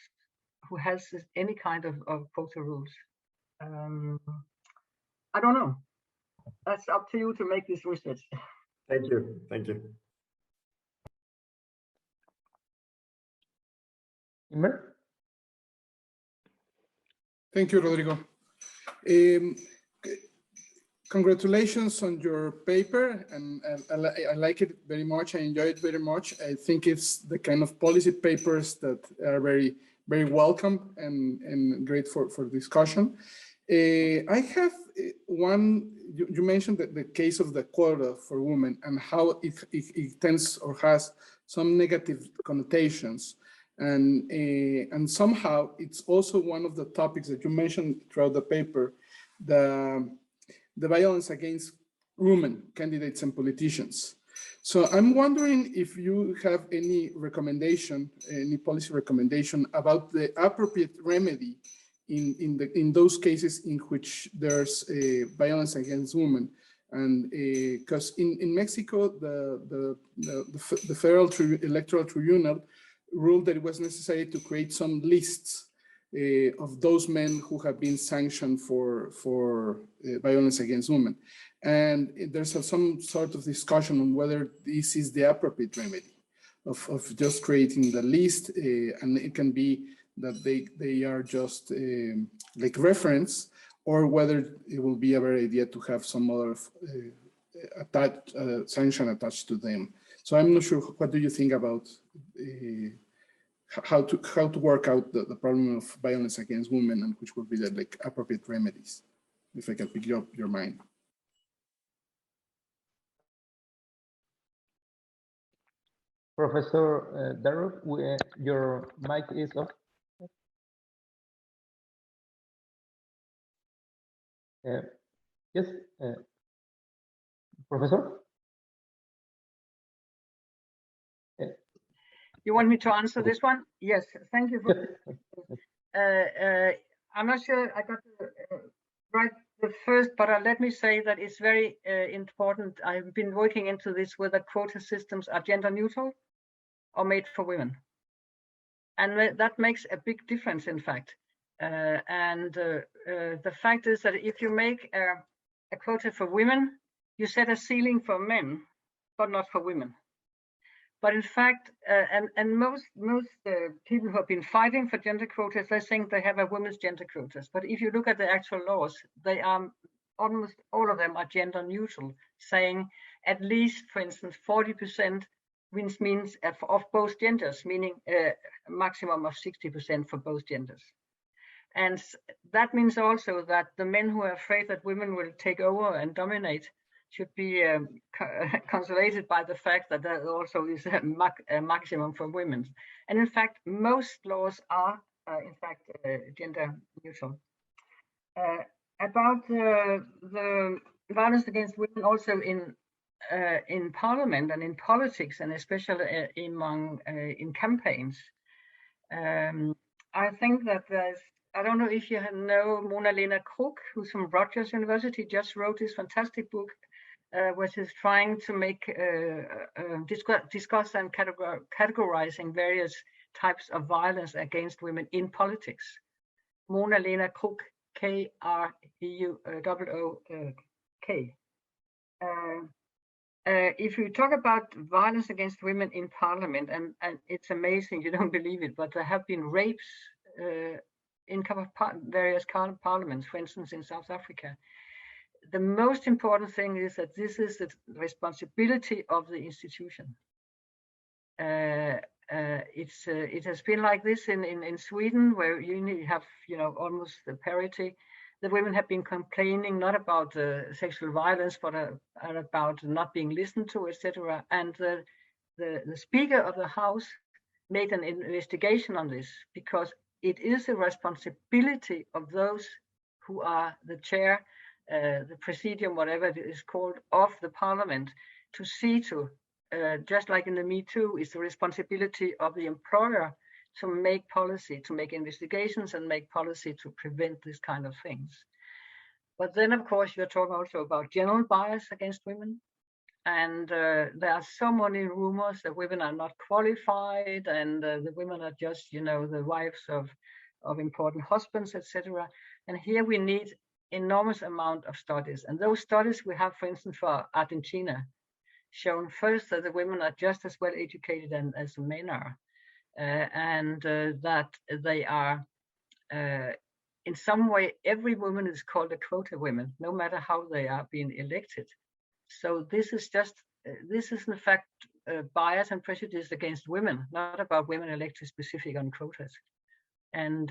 who has any kind of quota rules. I don't know. That's up to you to make this research. Thank you. Thank you. Imer? Thank you, Rodrigo. Congratulations on your paper, and I like it very much. I enjoy it very much. I think it's the kind of policy papers that are very, very welcome and great for discussion. I have one, you mentioned the case of the quota for women and how it tends or has some negative connotations. And somehow it's also one of the topics that you mentioned throughout the paper, the violence against women candidates and politicians. So I'm wondering if you have any recommendation, any policy recommendation about the appropriate remedy in those cases in which there's violence against women. And because in Mexico, the Federal Electoral Tribunal ruled that it was necessary to create some lists of those men who have been sanctioned for violence against women. And there's some sort of discussion on whether this is the appropriate remedy of just creating the list, and it can be that they are just like reference, or whether it will be a better idea to have some other sanction attached to them. So I'm not sure, what do you think about how to work out the problem of violence against women, and which would be the appropriate remedies? if I can pick your mind. Professor Dahlerup, your mic is off. Yes, Professor? You want me to answer this one? Yes, thank you. I'm not sure I got right the first, but let me say that it's very important. I've been working into this, whether quota systems are gender neutral or made for women. And that makes a big difference, in fact. The fact is that if you make a quota for women, you set a ceiling for men, but not for women. But in fact, most people who have been fighting for gender quotas, they think they have a women's gender quotas. But if you look at the actual laws, they are almost all of them are gender neutral, saying at least, for instance, 40% means of both genders, meaning a maximum of 60% for both genders. And that means also that the men who are afraid that women will take over and dominate should be consolated by the fact that there also is a maximum for women. And in fact, most laws are, in fact, gender neutral. About the violence against women also in parliament and in politics, and especially in campaigns. I think that there's, I don't know if you know Mona-Lena Kruk, who's from Rutgers University, just wrote this fantastic book, which is trying to make discuss and categorizing various types of violence against women in politics. Mona-Lena Kruk, K-R-E-U-O-O-K. If you talk about violence against women in parliament, and it's amazing, you don't believe it, but there have been rapes in various parliaments, for instance, in South Africa. The most important thing is that this is the responsibility of the institution. It has been like this in Sweden, where you have, almost the parity. The women have been complaining not about sexual violence, but about not being listened to, etc. And the Speaker of the House made an investigation on this, because it is a responsibility of those who are the chair, the presidium, whatever it is called, of the parliament, to see to, just like in the Me Too, is the responsibility of the employer to make policy, to make investigations and make policy to prevent this kind of things. But then, of course, you're talking also about general bias against women. And there are so many rumors that women are not qualified, and the women are just, the wives of important husbands, etc. And here we need enormous amount of studies. And those studies we have, for instance, for Argentina, shown first that the women are just as well educated as the men are. And that they are, in some way, every woman is called a quota woman, no matter how they are being elected. So this is in fact bias and prejudice against women, not about women elected specific on quotas. And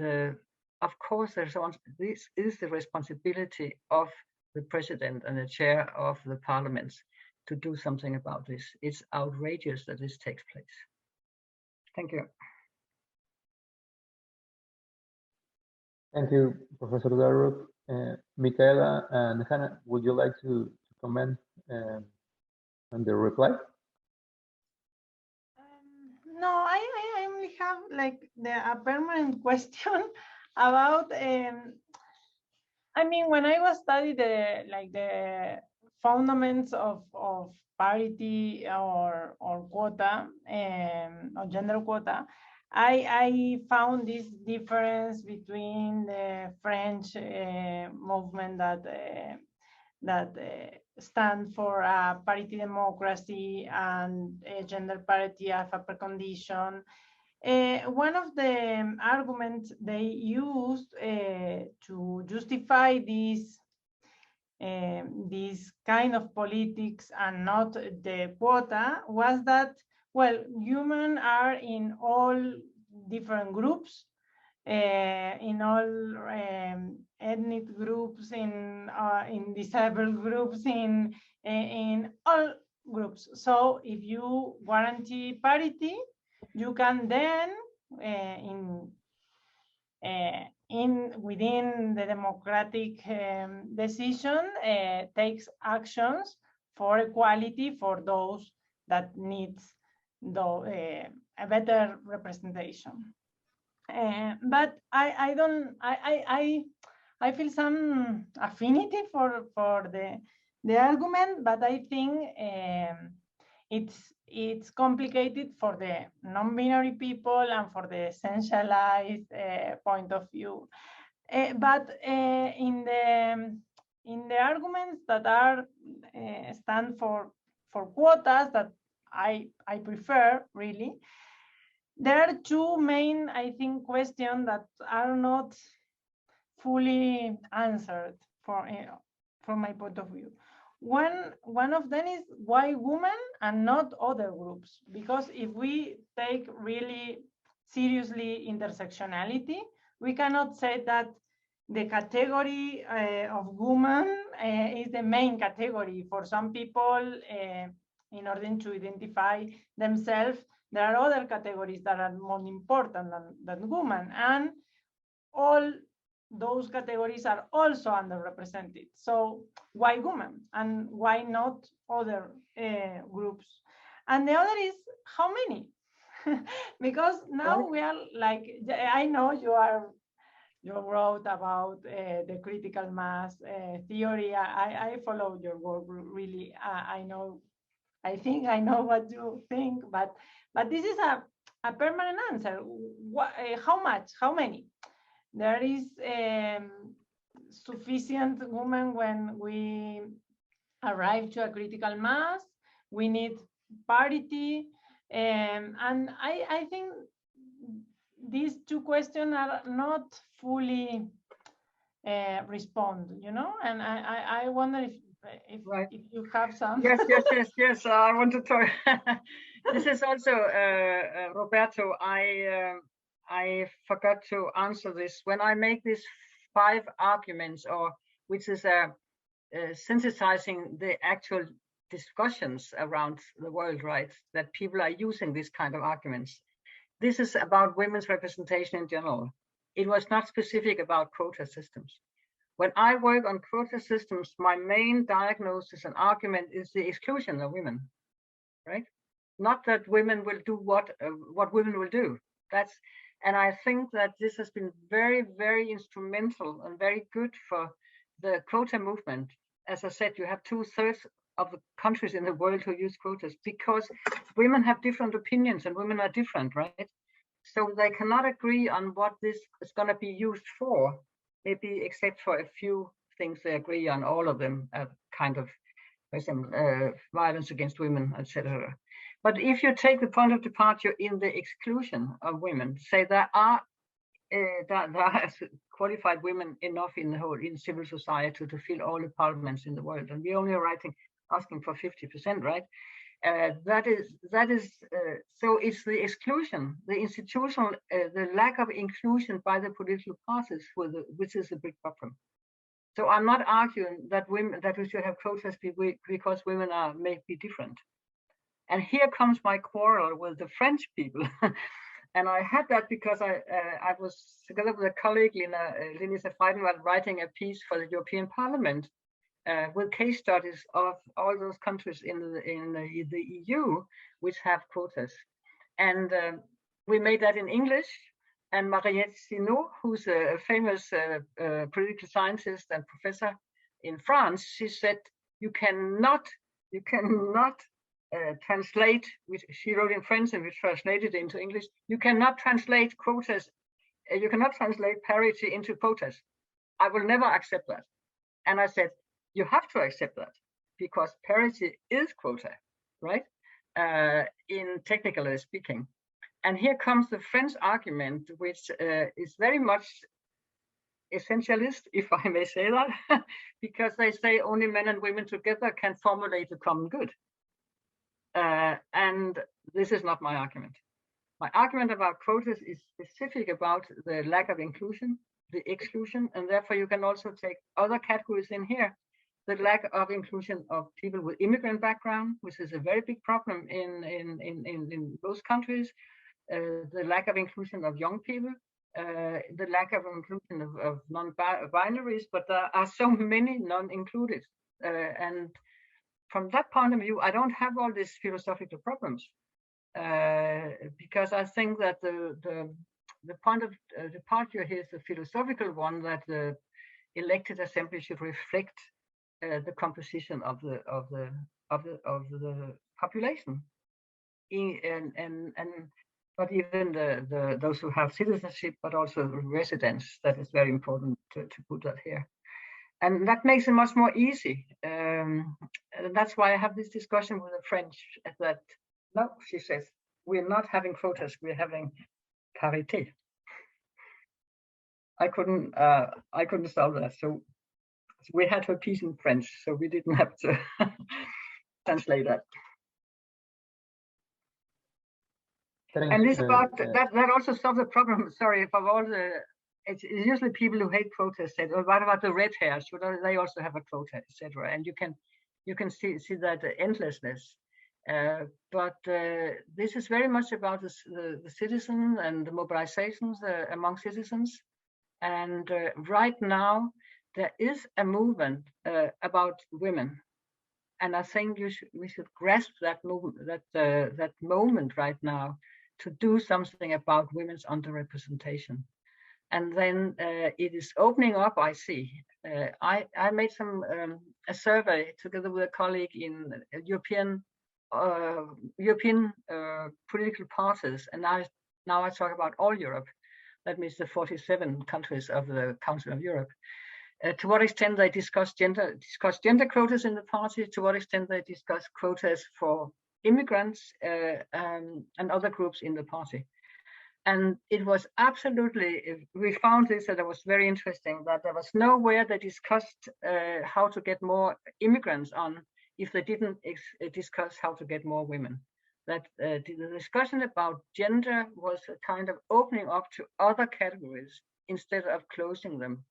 of course, this is the responsibility of the president and the chair of the parliaments to do something about this. It's outrageous that this takes place. Thank you. Thank you, Professor Dahlerup. Micaela and Hannah, would you like to comment on the reply? No, I only have like a permanent question about. I mean, when I was studying the fundaments of parity or quota or gender quota, I found this difference between the French movement that stand for parity democracy and gender parity as a precondition. One of the arguments they used to justify this kind of politics and not the quota was that, well, humans are in all different groups, in all ethnic groups, in disabled groups, in all groups. So if you guarantee parity, you can then within the democratic decision takes actions for equality for those that need a better representation. But I feel some affinity for the argument, but I think it's complicated for the non-binary people and for the essentialized point of view. But in the arguments that are stand for quotas that I prefer really, there are two main, I think, questions that are not fully answered from my point of view. One of them is why women and not other groups? Because if we take really seriously intersectionality, we cannot say that the category of woman is the main category. For some people, in order to identify themselves, there are other categories that are more important than women, and all those categories are also underrepresented. So why women and why not other groups? And the other is how many? Because now we are like, I know you wrote about the critical mass theory. I follow your work really. I think I know what you think, but this is a permanent answer. How much? How many? There is sufficient women when we arrive to a critical mass. We need parity. And I think these two questions are not fully respond, you know? And I wonder if you have some. Yes. I want to talk. This is also, Roberto, I forgot to answer this. When I make these 5 arguments, or which is synthesizing the actual discussions around the world, right, that people are using this kind of arguments. This is about women's representation in general. It was not specific about quota systems. When I work on quota systems, my main diagnosis and argument is the exclusion of women, right? Not that women will do what women will do. And I think that this has been very, very instrumental and very good for the quota movement. As I said, you have 2/3 of the countries in the world who use quotas, because women have different opinions and women are different, right? So they cannot agree on what this is going to be used for, maybe except for a few things they agree on. All of them are kind of, for example, violence against women, etc. But if you take the point of departure in the exclusion of women, say there are qualified women enough in civil society to fill all the parliaments in the world, and we're only asking for 50%, right? That is so it's the exclusion, the institutional, the lack of inclusion by the political parties which is a big problem. So I'm not arguing that we should have quotas because women may be different. And here comes my quarrel with the French people. And I had that because I was together with a colleague, Lisa Freidenwald, writing a piece for the European Parliament with case studies of all those countries in the EU which have quotas. And we made that in English. And Mariette Sinot, who's a famous political scientist and professor in France, she said, you cannot translate, which she wrote in French and we translated it into English, you cannot translate quotas, you cannot translate parity into quotas. I will never accept that. And I said, you have to accept that, because parity is quota, right? In technically speaking. And here comes the French argument, which is very much essentialist, if I may say that, because they say only men and women together can formulate a common good. And this is not my argument. My argument about quotas is specific about the lack of inclusion, the exclusion, and therefore you can also take other categories in here. The lack of inclusion of people with immigrant background, which is a very big problem in most countries. The lack of inclusion of young people, the lack of inclusion of non-binaries, but there are so many non-included. And from that point of view, I don't have all these philosophical problems, because I think that the point of departure here is a philosophical one, that the elected assembly should reflect the composition of the population, and not even those who have citizenship, but also residents. That is very important to put that here. And that makes it much more easy. And that's why I have this discussion with the French, that, no, she says, we're not having quotas, we're having parité. I couldn't solve that. So we had her piece in French, so we didn't have to translate that. And this about that also solves the problem. Sorry, for all the, it's usually people who hate quotas said, "Oh, what about the red hair? Should they also have a quota, etc.?" And you can see that endlessness. But this is very much about the citizen and the mobilizations among citizens. And right now there is a movement about women, and I think we should grasp that movement, that moment right now, to do something about women's underrepresentation. And then it is opening up, I see. I made a survey together with a colleague in European political parties, and now I talk about all Europe. That means the 47 countries of the Council of Europe. To what extent they discuss gender quotas in the party, to what extent they discuss quotas for immigrants and other groups in the party. And it was absolutely, we found this, that it was very interesting, that there was nowhere they discussed how to get more immigrants on if they didn't discuss how to get more women. That the discussion about gender was a kind of opening up to other categories instead of closing them.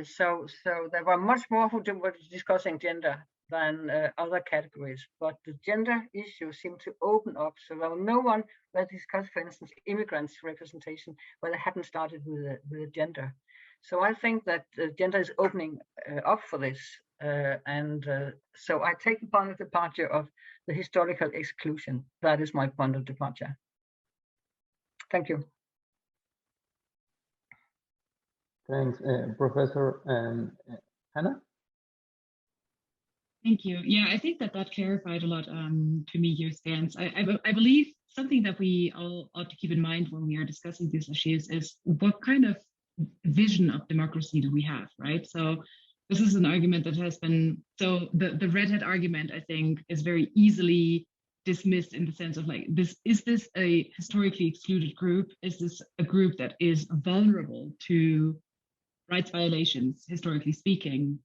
So there were much more who were discussing gender than other categories, but the gender issue seemed to open up. So there was no one that discussed, for instance, immigrants' representation, where they hadn't started with the gender. So I think that gender is opening up for this. So I take the point of departure of the historical exclusion. That is my point of departure. Thank you. Thanks, Professor. Hannah? Thank you. Yeah, I think that clarified a lot to me your stance. I believe something that we all ought to keep in mind when we are discussing these issues is what kind of vision of democracy do we have, right? So this is an argument that has been, so the red hat argument, I think, is very easily dismissed in the sense of like, is this a historically excluded group? Is this a group that is vulnerable to rights violations, historically speaking,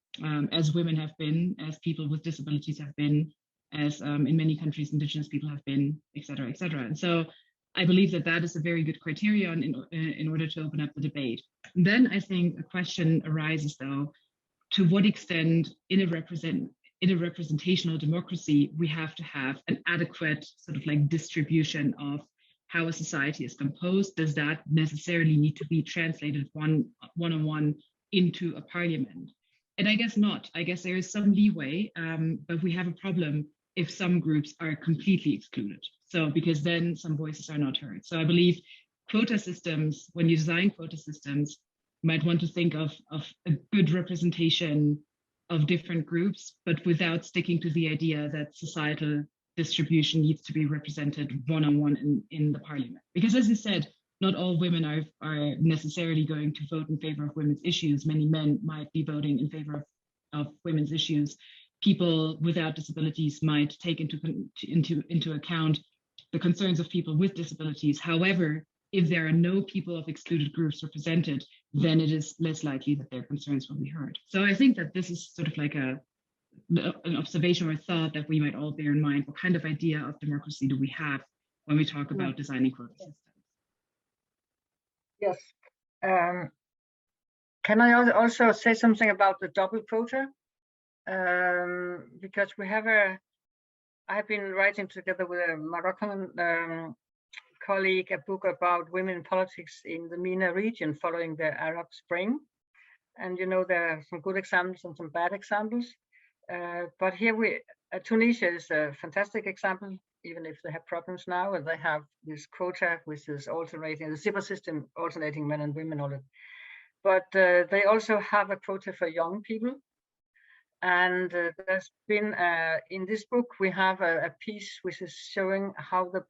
as women have been, as people with disabilities have been, as in many countries, indigenous people have been, et cetera, et cetera. And so I believe that is a very good criterion in order to open up the debate. Then I think a question arises, though, to what extent in a representational democracy, we have to have an adequate sort of like distribution of how a society is composed. Does that necessarily need to be translated one-on-one into a parliament? And I guess not. I guess there is some leeway, but we have a problem if some groups are completely excluded. So because then some voices are not heard. So I believe quota systems, when you design quota systems, you might want to think of a good representation of different groups, but without sticking to the idea that societal distribution needs to be represented one-on-one in the parliament. Because as you said, not all women are necessarily going to vote in favor of women's issues. Many men might be voting in favor of women's issues. People without disabilities might take into account the concerns of people with disabilities. However, if there are no people of excluded groups represented, then it is less likely that their concerns will be heard. So I think that this is sort of like an observation or thought that we might all bear in mind. What kind of idea of democracy do we have when we talk about designing quota systems. Yes. Can I also say something about the double quota? Because I've been writing together with a Moroccan colleague a book about women in politics in the MENA region following the Arab Spring. And you know, there are some good examples and some bad examples. But here Tunisia is a fantastic example, even if they have problems now, and they have this quota, which is alternating, the zipper system alternating men and women all. But they also have a quota for young people. And there's been, in this book, we have a piece which is showing how the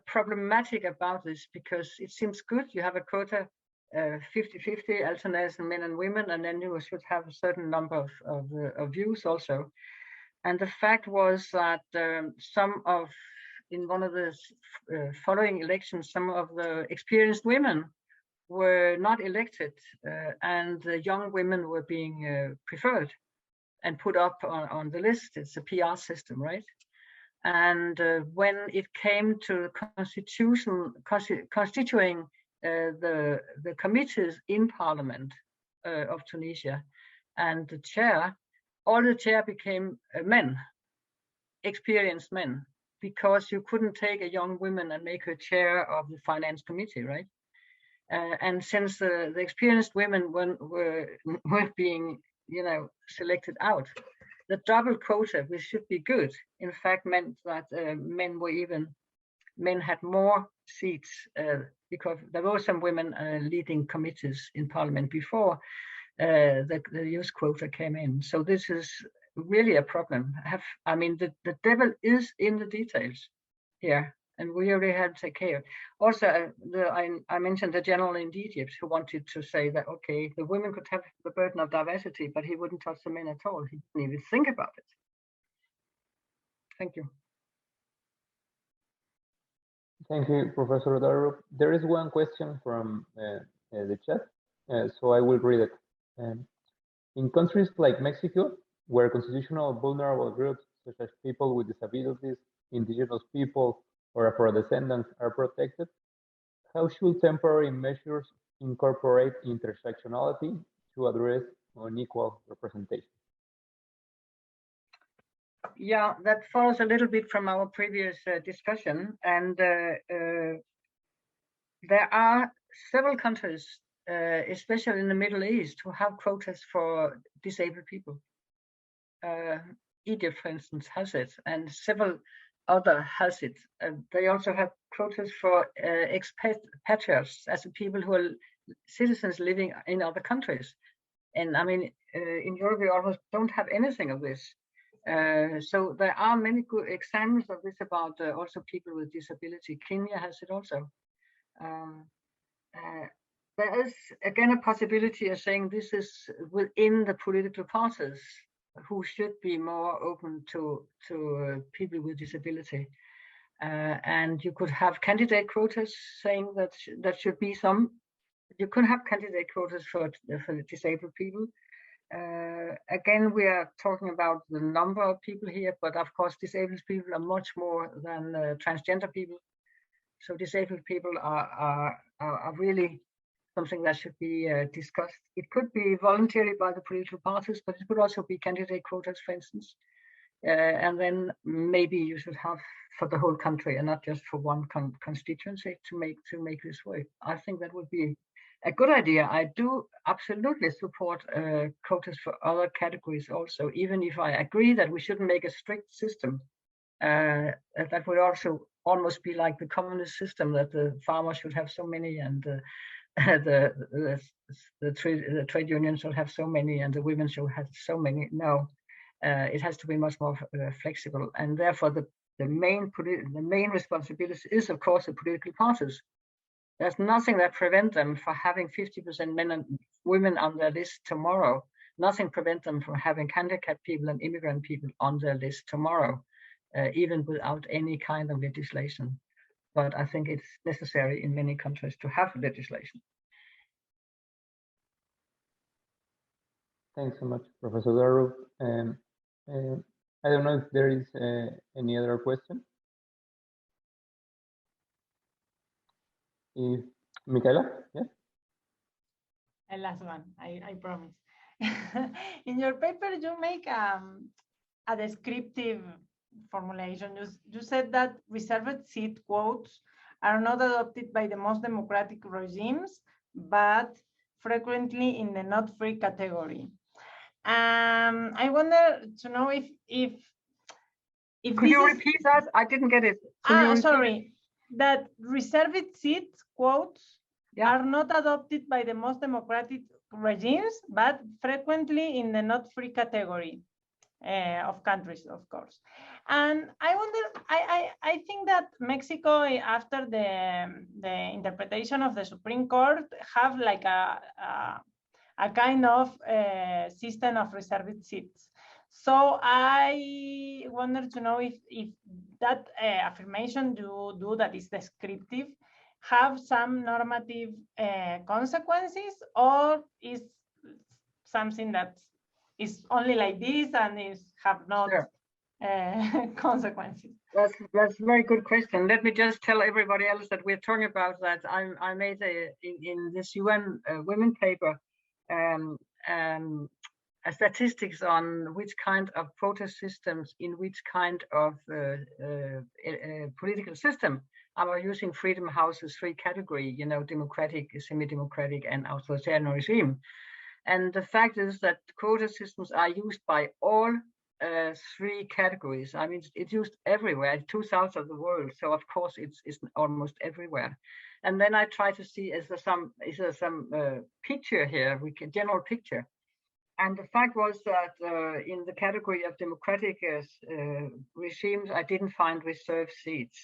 problematic about this, because it seems good, you have a quota, 50-50 alternation men and women, and then you should have a certain number of views also. And the fact was that in one of the following elections, some of the experienced women were not elected, and the young women were being preferred and put up on the list. It's a PR system, right? And when it came to constituting the committees in Parliament of Tunisia, and the chair, all the chair became men, experienced men, because you couldn't take a young woman and make her chair of the finance committee, right? And since the experienced women were being, selected out, the double quota, which should be good, in fact meant that men had more seats, because there were some women leading committees in Parliament before the youth quota came in. So this is really a problem. The devil is in the details here, and we already had to take care. Also, I mentioned the general in Egypt who wanted to say that, okay, the women could have the burden of diversity, but he wouldn't touch the men at all. He didn't even think about it. Thank you. Thank you, Professor Dahlerup. There is one question from the chat, so I will read it. In countries like Mexico, where constitutional vulnerable groups such as people with disabilities, indigenous people, or Afro-descendants are protected, how should temporary measures incorporate intersectionality to address unequal representation? Yeah, that follows a little bit from our previous discussion. And there are several countries, especially in the Middle East, who have quotas for disabled people. Egypt, for instance, has it, and several other has it. They also have quotas for expatriates, as people who are citizens living in other countries. And in Europe, we almost don't have anything of this. So there are many good examples of this about also people with disability. Kenya has it also. There is again a possibility of saying this is within the political parties who should be more open to people with disability. And you could have candidate quotas saying that that should be some. You could have candidate quotas for disabled people. Again, we are talking about the number of people here, but of course, disabled people are much more than transgender people. So disabled people are really something that should be discussed. It could be voluntary by the political parties, but it could also be candidate quotas, for instance. And then maybe you should have for the whole country and not just for one constituency to make this work. I think that would be a good idea. I do absolutely support quotas for other categories also, even if I agree that we shouldn't make a strict system. That would also almost be like the communist system, that the farmers should have so many and the trade unions should have so many and the women should have so many. No, it has to be much more flexible, and therefore the main responsibility is, of course, the political parties. There's nothing that prevents them from having 50% men and women on their list tomorrow. Nothing prevents them from having handicapped people and immigrant people on their list tomorrow, even without any kind of legislation. But I think it's necessary in many countries to have legislation. Thanks so much, Professor Dahlerup. I don't know if there is any other question. If Micaela, yeah. The last one, I promise. In your paper, you make a descriptive formulation. You said that reserved seat quotes are not adopted by the most democratic regimes, but frequently in the not free category. I wonder to know if could you repeat that? I didn't get it. Sorry, that reserved seat quotes are not adopted by the most democratic regimes, but frequently in the not free category of countries, of course. And I wonder, I think that Mexico, after the interpretation of the Supreme Court, have like a kind of system of reserved seats. So I wanted to know if that affirmation you do that is descriptive have some normative consequences, or is something that is only like this and is have not consequences? That's a very good question. Let me just tell everybody else that we're talking about that. I made in this UN women paper statistics on which kind of protest systems in which kind of political system. I was using Freedom House's three category, you know, democratic, semi-democratic, and authoritarian regime. And the fact is that quota systems are used by all three categories. I mean, it's used everywhere, 2/3 of the world. So of course, it's almost everywhere. And then I try to see is there some picture here, general picture. And the fact was that in the category of democratic regimes, I didn't find reserved seats.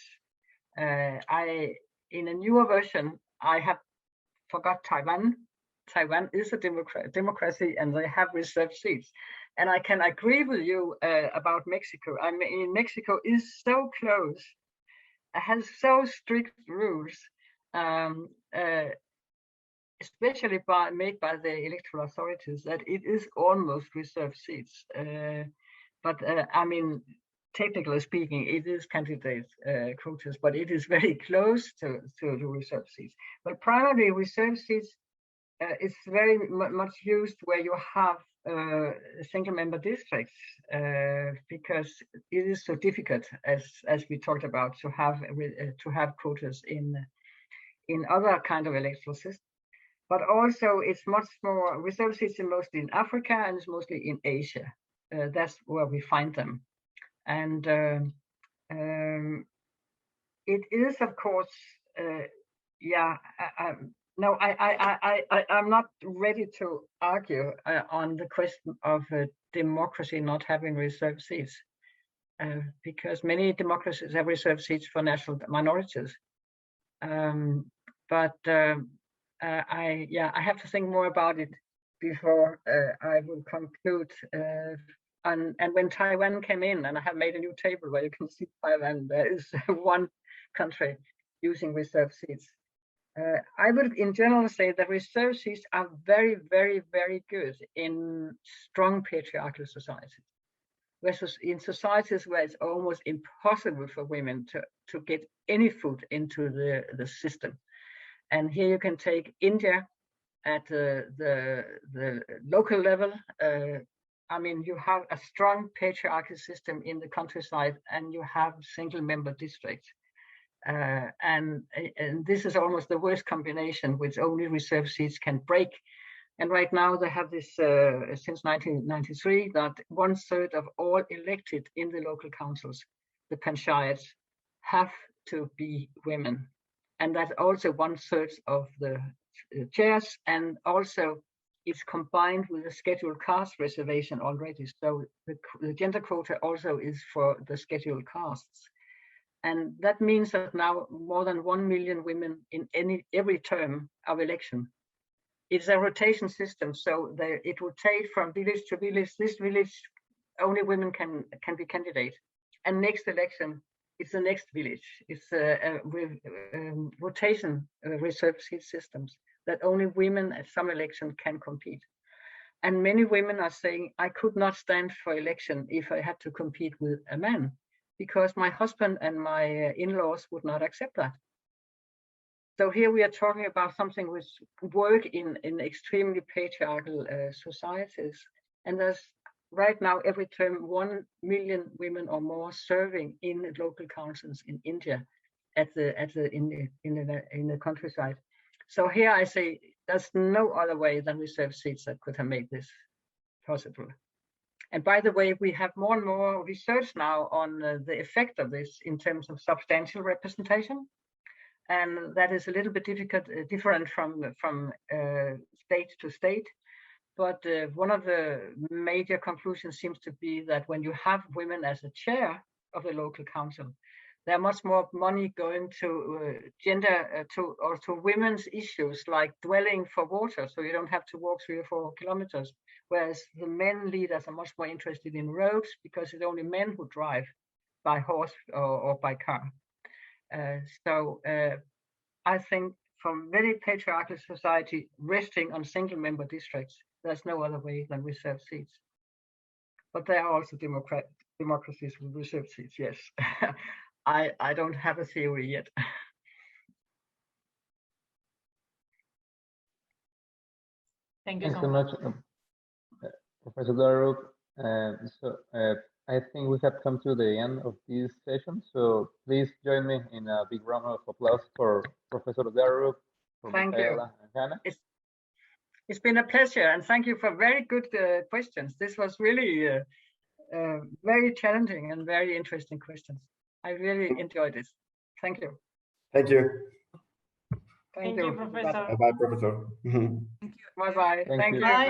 In a newer version, I have forgot Taiwan. Taiwan is a democracy, and they have reserved seats. And I can agree with you about Mexico. I mean, Mexico is so close, has so strict rules, especially made by the electoral authorities, that it is almost reserved seats. But I mean, technically speaking, it is candidate quotas, but it is very close to the reserved seats. But primarily, reserved seats is very much used where you have single-member districts, because it is so difficult, as we talked about, to have quotas in other kind of electoral systems. But also, it's much more reserved seats are mostly in Africa, and it's mostly in Asia. That's where we find them. And it is, of course, no, I'm not ready to argue on the question of democracy not having reserved seats, because many democracies have reserved seats for national minorities. I have to think more about it before I will conclude. And when Taiwan came in, and I have made a new table where you can see Taiwan, there is one country using reserved seats. I would in general say that reserved seats are very, very, very good in strong patriarchal societies. Versus in societies where it's almost impossible for women to get any food into the system. And here you can take India at the local level. I mean, you have a strong patriarchal system in the countryside, and you have single-member districts. And this is almost the worst combination, which only reserved seats can break. And right now they have this, since 1993, that 1/3 of all elected in the local councils, the panchayats, have to be women. And that's also 1/3 of the chairs, and also it's combined with the scheduled caste reservation already. So the gender quota also is for the scheduled castes. And that means that now more than 1 million women in every term of election. It's a rotation system, so it will take from village to village. This village, only women can be candidate. And next election, it's the next village. It's a rotation reserved seat systems that only women at some election can compete. And many women are saying, I could not stand for election if I had to compete with a man, because my husband and my in-laws would not accept that. So here we are talking about something which work in extremely patriarchal societies. And there's right now every term 1 million women or more serving in local councils in India in the countryside. So here I say there's no other way than reserved seats that could have made this possible. And by the way, we have more and more research now on the effect of this in terms of substantial representation. And that is a little bit different from state to state. But one of the major conclusions seems to be that when you have women as a chair of the local council, there are much more money going to to women's issues like dwelling for water, so you don't have to walk 3 or 4 kilometers. Whereas the men leaders are much more interested in roads because it's only men who drive by horse or by car. So I think from very patriarchal society resting on single member districts, there's no other way than reserved seats. But there are also democracies with reserved seats, yes. I don't have a theory yet. Thank you Thanks so so much. much, Professor Dahlerup. I think we have come to the end of this session. So please join me in a big round of applause for Professor Dahlerup, for Micaela and Hannah. It's been a pleasure, and thank you for very good questions. This was really very challenging and very interesting questions. I really enjoyed this. Thank you. Thank you. Thank you, Professor. Bye-bye, Professor. Bye-bye. Thank you. Bye.